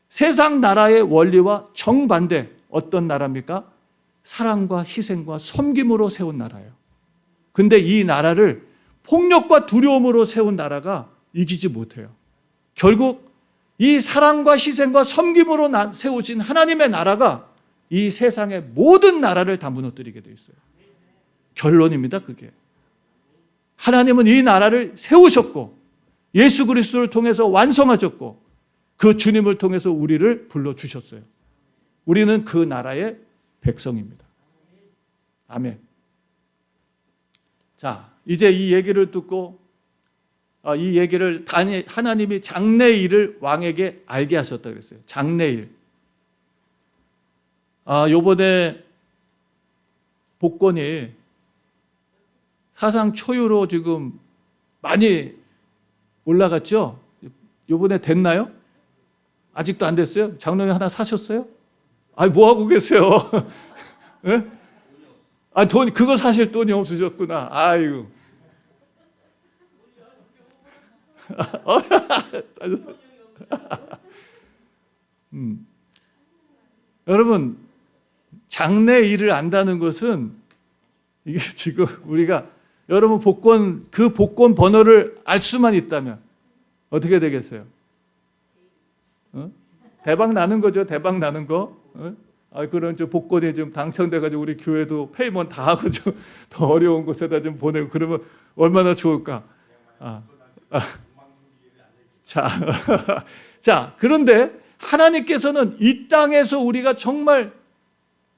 세상 나라의 원리와 정반대 어떤 나라입니까? 사랑과 희생과 섬김으로 세운 나라예요. 근데 이 나라를 폭력과 두려움으로 세운 나라가 이기지 못해요. 결국 이 사랑과 희생과 섬김으로 세우신 하나님의 나라가 이 세상의 모든 나라를 다 무너뜨리게 돼 있어요. 결론입니다, 그게. 하나님은 이 나라를 세우셨고 예수 그리스도를 통해서 완성하셨고 그 주님을 통해서 우리를 불러주셨어요. 우리는 그 나라의 백성입니다. 아멘. 자, 이제 이 얘기를 듣고 이 얘기를 하나님이 장래의 일을 왕에게 알게 하셨다 그랬어요. 장래의 일. 요번에 복권이 사상 초유로 지금 많이 올라갔죠? 요번에 됐나요? 아직도 안 됐어요? 장로님 하나 사셨어요? 뭐 하고 계세요? 네? 그거 사실 돈이 없으셨구나. 아이고. 여러분, 장래 일을 안다는 것은 이게 지금 우리가 여러분 그 복권 번호를 알 수만 있다면 어떻게 되겠어요? 대박 나는 거죠. 대박 나는 거. 그런 복권이 좀 당첨돼가지고 우리 교회도 페이먼 다 하고 좀 더 어려운 곳에다 좀 보내고 그러면 얼마나 좋을까. 자, 그런데 하나님께서는 이 땅에서 우리가 정말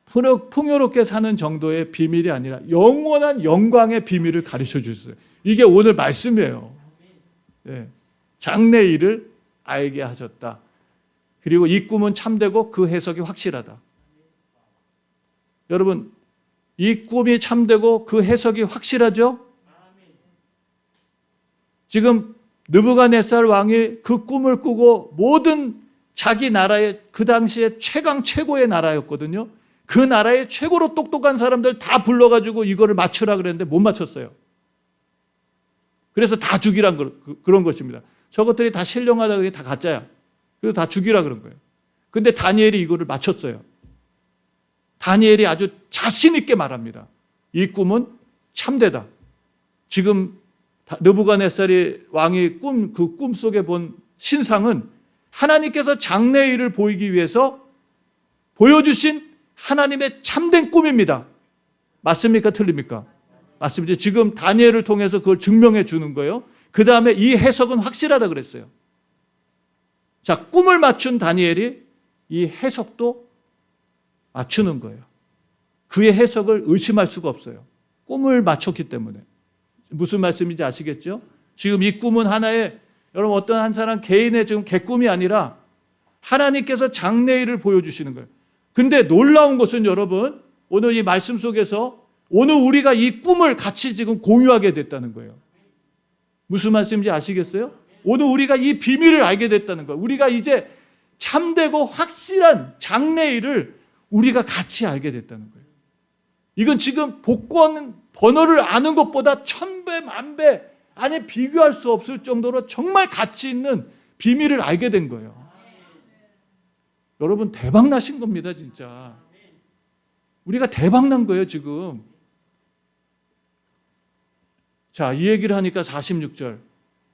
풍요롭게 사는 정도의 비밀이 아니라 영원한 영광의 비밀을 가르쳐 주셨어요. 이게 오늘 말씀이에요. 네. 장래 일을 알게 하셨다. 그리고 이 꿈은 참되고 그 해석이 확실하다. 여러분, 이 꿈이 참되고 그 해석이 확실하죠? 지금 느부갓네살 왕이 그 꿈을 꾸고 모든 자기 나라의 그 당시에 최고의 나라였거든요. 그 나라의 최고로 똑똑한 사람들 다 불러가지고 이거를 맞추라 그랬는데 못 맞췄어요. 그래서 다 죽이란 그런 것입니다. 저것들이 다 신령하다, 그게 다 가짜야. 그래서 다 죽이라 그런 거예요. 근데 다니엘이 이거를 맞췄어요. 다니엘이 아주 자신 있게 말합니다. 이 꿈은 참되다. 지금 느부갓네살이 왕이 그 꿈 속에 본 신상은 하나님께서 장래일을 보이기 위해서 보여주신 하나님의 참된 꿈입니다. 맞습니까? 틀립니까? 맞습니다. 지금 다니엘을 통해서 그걸 증명해 주는 거예요. 그 다음에 이 해석은 확실하다 그랬어요. 자, 꿈을 맞춘 다니엘이 이 해석도 맞추는 거예요. 그의 해석을 의심할 수가 없어요. 꿈을 맞췄기 때문에. 무슨 말씀인지 아시겠죠? 지금 이 꿈은 하나의, 여러분 어떤 한 사람 개인의 지금 개꿈이 아니라 하나님께서 장래일을 보여주시는 거예요. 근데 놀라운 것은 여러분, 오늘 이 말씀 속에서 오늘 우리가 이 꿈을 같이 지금 공유하게 됐다는 거예요. 무슨 말씀인지 아시겠어요? 오늘 우리가 이 비밀을 알게 됐다는 거예요. 우리가 이제 참되고 확실한 장래일을 우리가 같이 알게 됐다는 거예요. 이건 지금 복권 번호를 아는 것보다 1000배, 10,000배, 아니 비교할 수 없을 정도로 정말 가치 있는 비밀을 알게 된 거예요. 여러분 대박 나신 겁니다, 진짜. 우리가 대박 난 거예요, 지금. 자, 이 얘기를 하니까 46절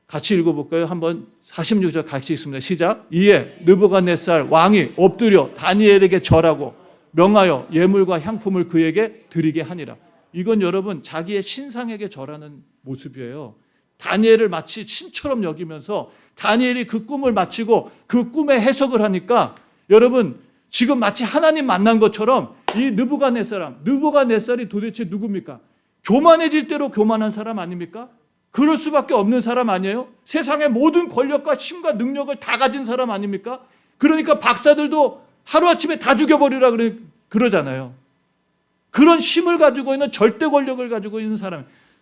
같이 읽어볼까요? 한번 46절 같이 읽습니다. 시작. 이에 느부갓네살 왕이 엎드려 다니엘에게 절하고 명하여 예물과 향품을 그에게 드리게 하니라. 이건 여러분 자기의 신상에게 절하는 모습이에요. 다니엘을 마치 신처럼 여기면서 다니엘이 그 꿈을 마치고 그 꿈의 해석을 하니까 여러분 지금 마치 하나님 만난 것처럼 이 느부갓네살이 도대체 누굽니까? 교만해질 대로 교만한 사람 아닙니까? 그럴 수밖에 없는 사람 아니에요? 세상의 모든 권력과 힘과 능력을 다 가진 사람 아닙니까? 그러니까 박사들도 하루아침에 다 죽여버리라 그러잖아요. 그런 힘을 가지고 있는 절대 권력을 가지고 있는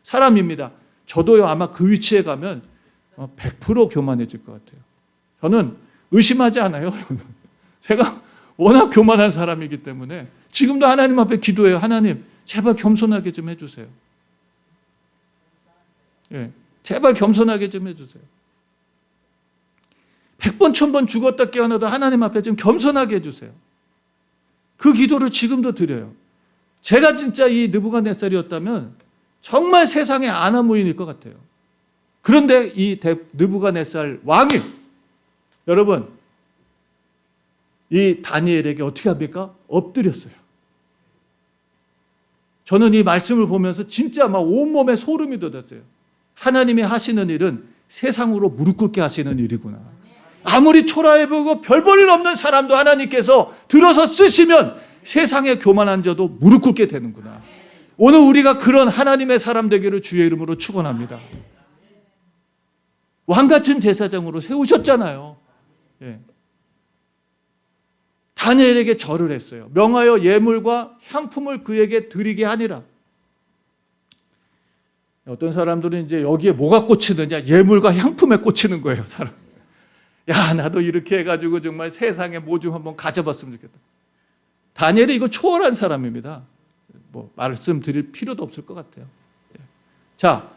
사람입니다. 저도요 아마 그 위치에 가면 100% 교만해질 것 같아요. 저는 의심하지 않아요. 제가 워낙 교만한 사람이기 때문에 지금도 하나님 앞에 기도해요. 하나님 제발 겸손하게 좀 해주세요. 예, 제발 겸손하게 좀 해주세요. 100번 1000번 죽었다 깨어나도 하나님 앞에 좀 겸손하게 해주세요. 그 기도를 지금도 드려요. 제가 진짜 이 느부갓네살이었다면 정말 세상의 아나무인일 것 같아요. 그런데 이 느부갓네살 왕이 여러분 이 다니엘에게 어떻게 합니까? 엎드렸어요. 저는 이 말씀을 보면서 진짜 막 온몸에 소름이 돋았어요. 하나님이 하시는 일은 세상으로 무릎 꿇게 하시는 일이구나. 아무리 초라해 보이고 별 볼 일 없는 사람도 하나님께서 들어서 쓰시면 세상에 교만한 자도 무릎 꿇게 되는구나. 오늘 우리가 그런 하나님의 사람 되기를 주의 이름으로 축원합니다. 왕같은 제사장으로 세우셨잖아요. 예. 다니엘에게 절을 했어요. 명하여 예물과 향품을 그에게 드리게 하니라. 어떤 사람들은 이제 여기에 뭐가 꽂히느냐, 예물과 향품에 꽂히는 거예요, 사람. 야, 나도 이렇게 해가지고 정말 세상에 뭐 좀 한번 가져봤으면 좋겠다. 다니엘이 이거 초월한 사람입니다. 뭐 말씀드릴 필요도 없을 것 같아요. 자,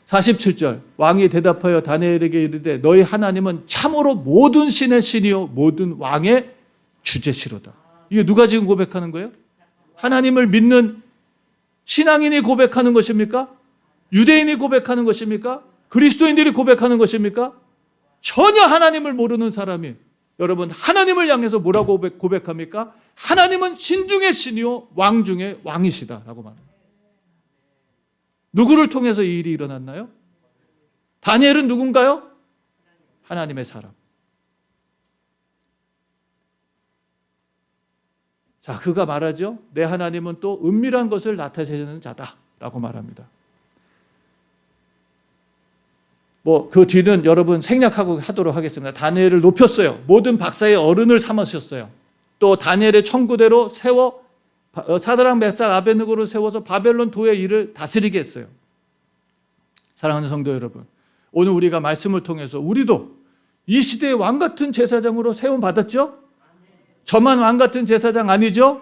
47절 왕이 대답하여 다니엘에게 이르되 너희 하나님은 참으로 모든 신의 신이요 모든 왕의 주제시로다. 이게 누가 지금 고백하는 거예요? 하나님을 믿는 신앙인이 고백하는 것입니까? 유대인이 고백하는 것입니까? 그리스도인들이 고백하는 것입니까? 전혀 하나님을 모르는 사람이 여러분 하나님을 향해서 뭐라고 고백합니까? 하나님은 신 중의 신이요 왕 중의 왕이시다라고 말합니다. 누구를 통해서 이 일이 일어났나요? 다니엘은 누군가요? 하나님의 사람. 자, 그가 말하죠. 내 하나님은 또 은밀한 것을 나타내시는 자다라고 말합니다. 뭐 그 뒤는 여러분 생략하고 하도록 하겠습니다. 다니엘을 높였어요. 모든 박사의 어른을 삼으셨어요. 또 다니엘의 청구대로 세워 사드락 메삭 아벳느고를 세워서 바벨론 도의 일을 다스리게 했어요. 사랑하는 성도 여러분, 오늘 우리가 말씀을 통해서 우리도 이 시대의 왕 같은 제사장으로 세움 받았죠? 저만 왕 같은 제사장 아니죠?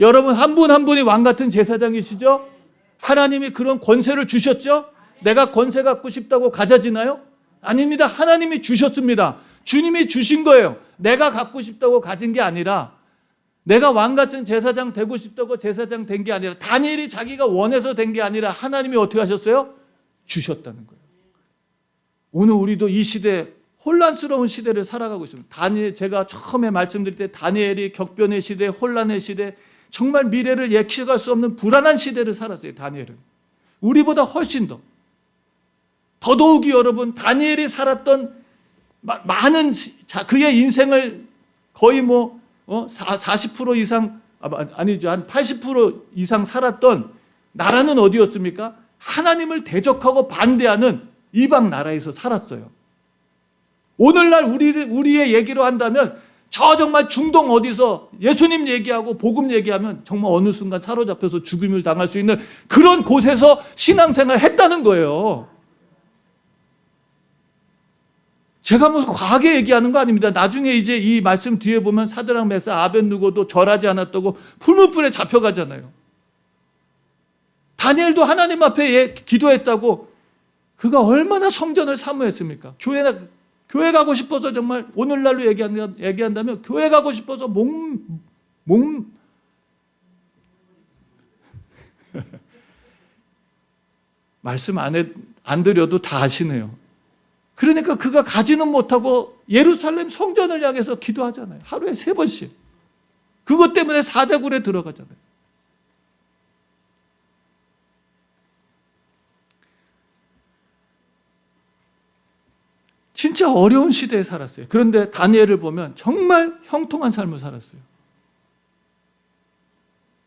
여러분 한 분 한 분이 왕 같은 제사장이시죠? 하나님이 그런 권세를 주셨죠? 내가 권세 갖고 싶다고 가져지나요? 아닙니다. 하나님이 주셨습니다. 주님이 주신 거예요. 내가 갖고 싶다고 가진 게 아니라 내가 왕 같은 제사장 되고 싶다고 제사장 된 게 아니라 다니엘이 자기가 원해서 된 게 아니라 하나님이 어떻게 하셨어요? 주셨다는 거예요. 오늘 우리도 이 시대 혼란스러운 시대를 살아가고 있습니다. 제가 처음에 말씀드릴 때 다니엘이 격변의 시대, 혼란의 시대, 정말 미래를 예측할 수 없는 불안한 시대를 살았어요. 다니엘은 우리보다 훨씬 더더욱이 여러분 다니엘이 살았던 많은 그의 인생을 거의 40% 이상 아니죠, 한 80% 이상 살았던 나라는 어디였습니까? 하나님을 대적하고 반대하는 이방 나라에서 살았어요. 오늘날 우리의 얘기로 한다면 저 정말 중동 어디서 예수님 얘기하고 복음 얘기하면 정말 어느 순간 사로잡혀서 죽임을 당할 수 있는 그런 곳에서 신앙생활을 했다는 거예요. 제가 무슨 과하게 얘기하는 거 아닙니다. 나중에 이제 이 말씀 뒤에 보면 사드락 메삭 아벳느고도 절하지 않았다고 풀무불에 잡혀가잖아요. 다니엘도 하나님 앞에 기도했다고 그가 얼마나 성전을 사모했습니까? 교회 가고 싶어서 정말 오늘날로 얘기한다면 교회 가고 싶어서 말씀 안 드려도 다 아시네요. 그러니까 그가 가지는 못하고 예루살렘 성전을 향해서 기도하잖아요. 하루에 3번씩. 그것 때문에 사자굴에 들어가잖아요. 진짜 어려운 시대에 살았어요. 그런데 다니엘을 보면 정말 형통한 삶을 살았어요.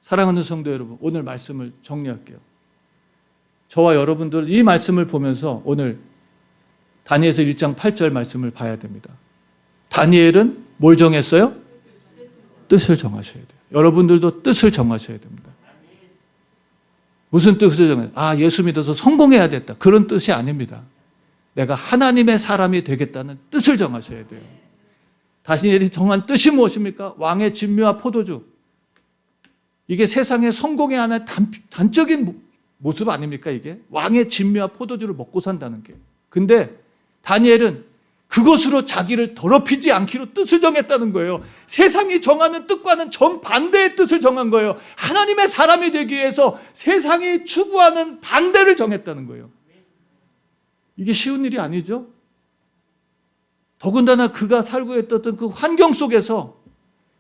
사랑하는 성도 여러분, 오늘 말씀을 정리할게요. 저와 여러분들 이 말씀을 보면서 오늘 다니엘서 1장 8절 말씀을 봐야 됩니다. 다니엘은 뭘 정했어요? 뜻을 정하셔야 돼요. 여러분들도 뜻을 정하셔야 됩니다. 무슨 뜻을 정해요? 예수 믿어서 성공해야 됐다. 그런 뜻이 아닙니다. 내가 하나님의 사람이 되겠다는 뜻을 정하셔야 돼요. 다니엘이 정한 뜻이 무엇입니까? 왕의 진미와 포도주. 이게 세상의 성공의 하나의 단적인 모습 아닙니까? 이게 왕의 진미와 포도주를 먹고 산다는 게. 근데 다니엘은 그것으로 자기를 더럽히지 않기로 뜻을 정했다는 거예요. 세상이 정하는 뜻과는 정반대의 뜻을 정한 거예요. 하나님의 사람이 되기 위해서 세상이 추구하는 반대를 정했다는 거예요. 이게 쉬운 일이 아니죠. 더군다나 그가 살고 있던 그 환경 속에서,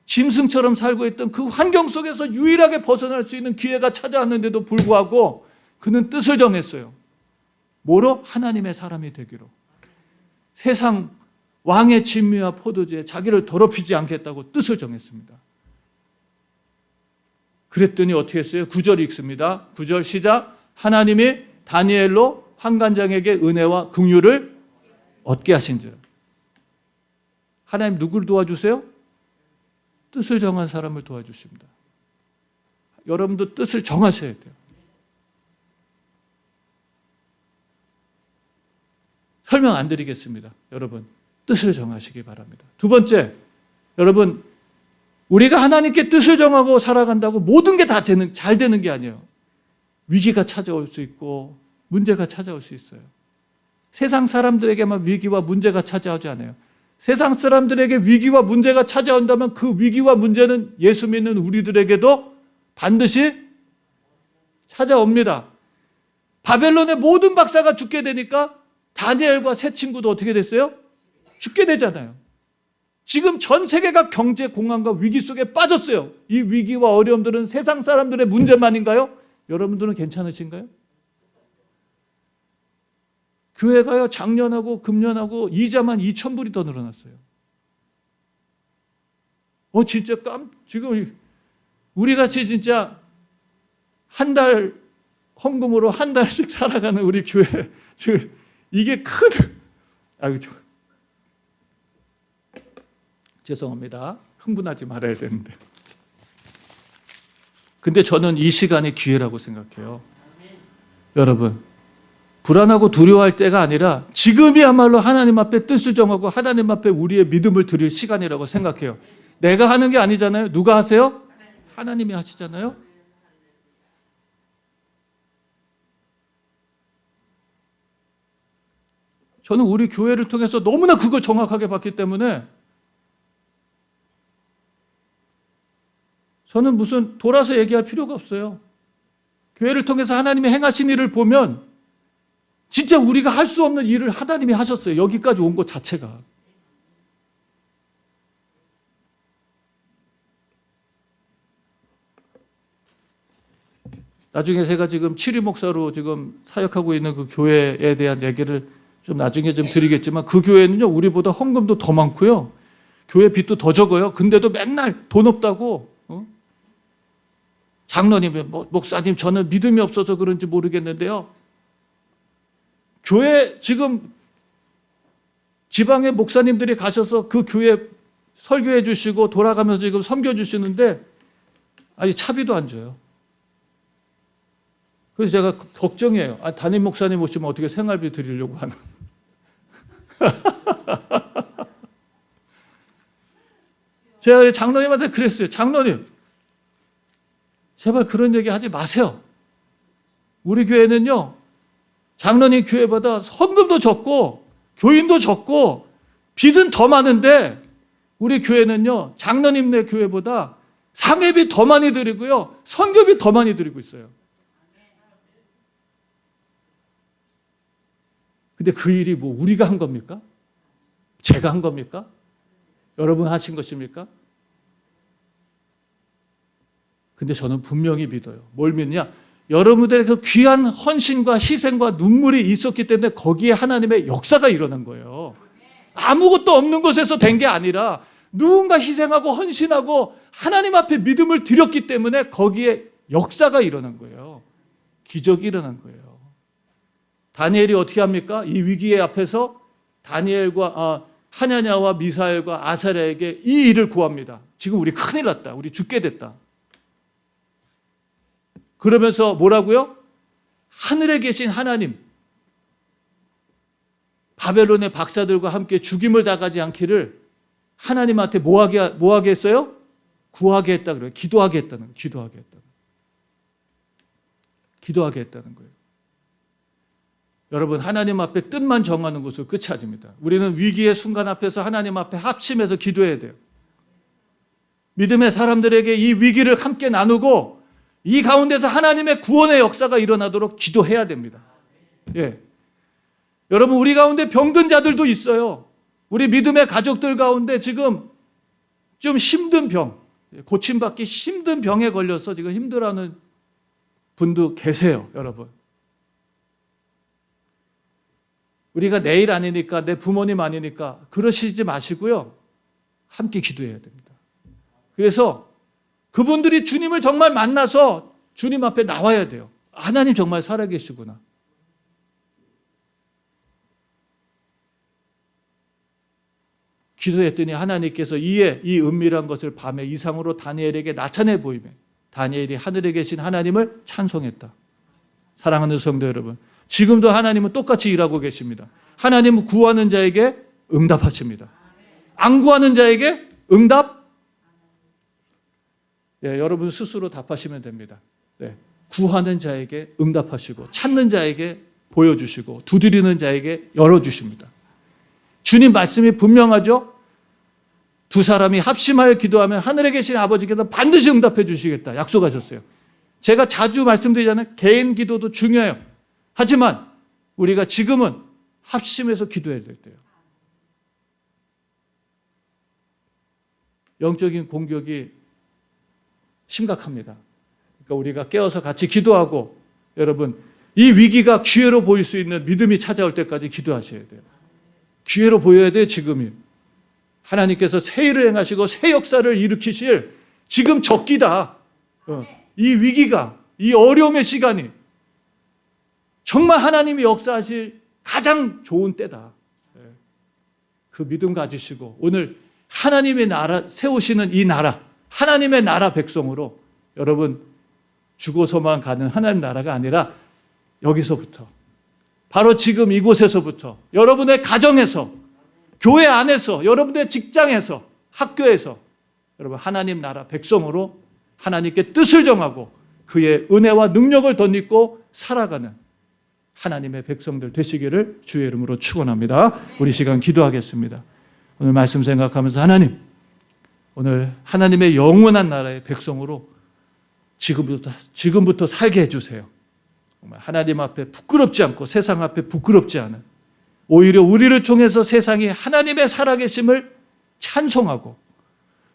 짐승처럼 살고 있던 그 환경 속에서 유일하게 벗어날 수 있는 기회가 찾아왔는데도 불구하고 그는 뜻을 정했어요. 뭐로? 하나님의 사람이 되기로. 세상 왕의 진미와 포도주에 자기를 더럽히지 않겠다고 뜻을 정했습니다. 그랬더니 어떻게 했어요? 9절 읽습니다. 9절 시작. 하나님이 다니엘로 환관장에게 은혜와 긍휼을 얻게 하신지라. 하나님 누구를 도와주세요? 뜻을 정한 사람을 도와주십니다. 여러분도 뜻을 정하셔야 돼요. 설명 안 드리겠습니다. 여러분, 뜻을 정하시기 바랍니다. 두 번째, 여러분, 우리가 하나님께 뜻을 정하고 살아간다고 모든 게 다 잘 되는 게 아니에요. 위기가 찾아올 수 있고 문제가 찾아올 수 있어요. 세상 사람들에게만 위기와 문제가 찾아오지 않아요. 세상 사람들에게 위기와 문제가 찾아온다면 그 위기와 문제는 예수 믿는 우리들에게도 반드시 찾아옵니다. 바벨론의 모든 박사가 죽게 되니까 다니엘과 세 친구도 어떻게 됐어요? 죽게 되잖아요. 지금 전 세계가 경제 공황과 위기 속에 빠졌어요. 이 위기와 어려움들은 세상 사람들의 문제만인가요? 여러분들은 괜찮으신가요? 교회가요, 작년하고 금년하고 이자만 2,000불이 더 늘어났어요. 진짜 지금 우리 같이 진짜 한 달 헌금으로 한 달씩 살아가는 우리 교회, 지금 이게 죄송합니다. 흥분하지 말아야 되는데. 근데 저는 이 시간이 기회라고 생각해요. 여러분, 불안하고 두려워할 때가 아니라 지금이야말로 하나님 앞에 뜻을 정하고 하나님 앞에 우리의 믿음을 드릴 시간이라고 생각해요. 내가 하는 게 아니잖아요. 누가 하세요? 하나님이 하시잖아요. 저는 우리 교회를 통해서 너무나 그걸 정확하게 봤기 때문에 저는 무슨 돌아서 얘기할 필요가 없어요. 교회를 통해서 하나님이 행하신 일을 보면 진짜 우리가 할 수 없는 일을 하나님이 하셨어요. 여기까지 온 것 자체가. 나중에 제가 지금 치리 목사로 지금 사역하고 있는 그 교회에 대한 얘기를 좀 나중에 좀 드리겠지만 그 교회는요, 우리보다 헌금도 더 많고요. 교회 빚도 더 적어요. 근데도 맨날 돈 없다고. 장로님, 목사님, 저는 믿음이 없어서 그런지 모르겠는데요. 교회 지금 지방의 목사님들이 가셔서 그 교회 설교해 주시고 돌아가면서 지금 섬겨 주시는데 아직 차비도 안 줘요. 그래서 제가 걱정이에요. 담임 목사님 오시면 어떻게 생활비 드리려고 하나. 제가 장로님한테 그랬어요. 장로님, 제발 그런 얘기 하지 마세요. 우리 교회는요, 장로님 교회보다 헌금도 적고 교인도 적고 빚은 더 많은데 우리 교회는요, 장로님네 교회보다 상회비 더 많이 드리고요, 선교비 더 많이 드리고 있어요. 근데 그 일이 뭐 우리가 한 겁니까? 제가 한 겁니까? 여러분 하신 것입니까? 근데 저는 분명히 믿어요. 뭘 믿냐? 여러분들의 그 귀한 헌신과 희생과 눈물이 있었기 때문에 거기에 하나님의 역사가 일어난 거예요. 아무것도 없는 곳에서 된 게 아니라 누군가 희생하고 헌신하고 하나님 앞에 믿음을 드렸기 때문에 거기에 역사가 일어난 거예요. 기적이 일어난 거예요. 다니엘이 어떻게 합니까? 이 위기의 앞에서 다니엘과 하냐냐와 미사엘과 아사랴에게 이 일을 구합니다. 지금 우리 큰일 났다. 우리 죽게 됐다. 그러면서 뭐라고요? 하늘에 계신 하나님, 바벨론의 박사들과 함께 죽임을 당하지 않기를 하나님한테 뭐하게 했어요? 구하게 했다 그래요. 기도하게 했다는 거예요. 기도하게 했다는 거예요. 여러분, 하나님 앞에 뜻만 정하는 것으로 끝이 아닙니다. 우리는 위기의 순간 앞에서 하나님 앞에 합심해서 기도해야 돼요. 믿음의 사람들에게 이 위기를 함께 나누고 이 가운데서 하나님의 구원의 역사가 일어나도록 기도해야 됩니다. 예. 여러분, 우리 가운데 병든 자들도 있어요. 우리 믿음의 가족들 가운데 지금 좀 힘든 병, 고침받기 힘든 병에 걸려서 지금 힘들어하는 분도 계세요, 여러분. 우리가 내일 아니니까, 내 부모님 아니니까 그러시지 마시고요. 함께 기도해야 됩니다. 그래서 그분들이 주님을 정말 만나서 주님 앞에 나와야 돼요. 하나님 정말 살아계시구나. 기도했더니 하나님께서 이 은밀한 것을 밤에 이상으로 다니엘에게 나타내 보이며 다니엘이 하늘에 계신 하나님을 찬송했다. 사랑하는 성도 여러분, 지금도 하나님은 똑같이 일하고 계십니다. 하나님은 구하는 자에게 응답하십니다. 안 구하는 자에게 응답? 예, 여러분 스스로 답하시면 됩니다. 네, 구하는 자에게 응답하시고 찾는 자에게 보여주시고 두드리는 자에게 열어주십니다. 주님 말씀이 분명하죠? 두 사람이 합심하여 기도하면 하늘에 계신 아버지께서 반드시 응답해 주시겠다 약속하셨어요. 제가 자주 말씀드리잖아요. 개인 기도도 중요해요. 하지만 우리가 지금은 합심해서 기도해야 될 때예요. 영적인 공격이 심각합니다. 그러니까 우리가 깨어서 같이 기도하고 여러분 이 위기가 기회로 보일 수 있는 믿음이 찾아올 때까지 기도하셔야 돼요. 기회로 보여야 돼요. 지금이. 하나님께서 새 일을 행하시고 새 역사를 일으키실 지금 적기다. 이 위기가, 이 어려움의 시간이 정말 하나님이 역사하실 가장 좋은 때다. 그 믿음 가지시고 오늘 하나님의 나라 세우시는 이 나라, 하나님의 나라 백성으로 여러분 죽어서만 가는 하나님 나라가 아니라 여기서부터 바로 지금 이곳에서부터 여러분의 가정에서 교회 안에서 여러분의 직장에서 학교에서 여러분 하나님 나라 백성으로 하나님께 뜻을 정하고 그의 은혜와 능력을 덧입고 살아가는 하나님의 백성들 되시기를 주의 이름으로 축원합니다. 우리 시간 기도하겠습니다. 오늘 말씀 생각하면서 하나님 오늘 하나님의 영원한 나라의 백성으로 지금부터 살게 해주세요. 하나님 앞에 부끄럽지 않고 세상 앞에 부끄럽지 않은 오히려 우리를 통해서 세상이 하나님의 살아계심을 찬송하고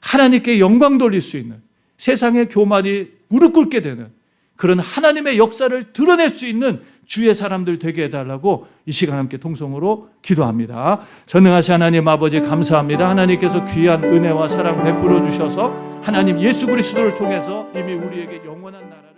하나님께 영광 돌릴 수 있는 세상의 교만이 무릎 꿇게 되는 그런 하나님의 역사를 드러낼 수 있는 주의 사람들 되게 해달라고 이 시간 함께 통성으로 기도합니다. 전능하신 하나님 아버지 감사합니다. 하나님께서 귀한 은혜와 사랑 베풀어 주셔서 하나님 예수 그리스도를 통해서 이미 우리에게 영원한 나라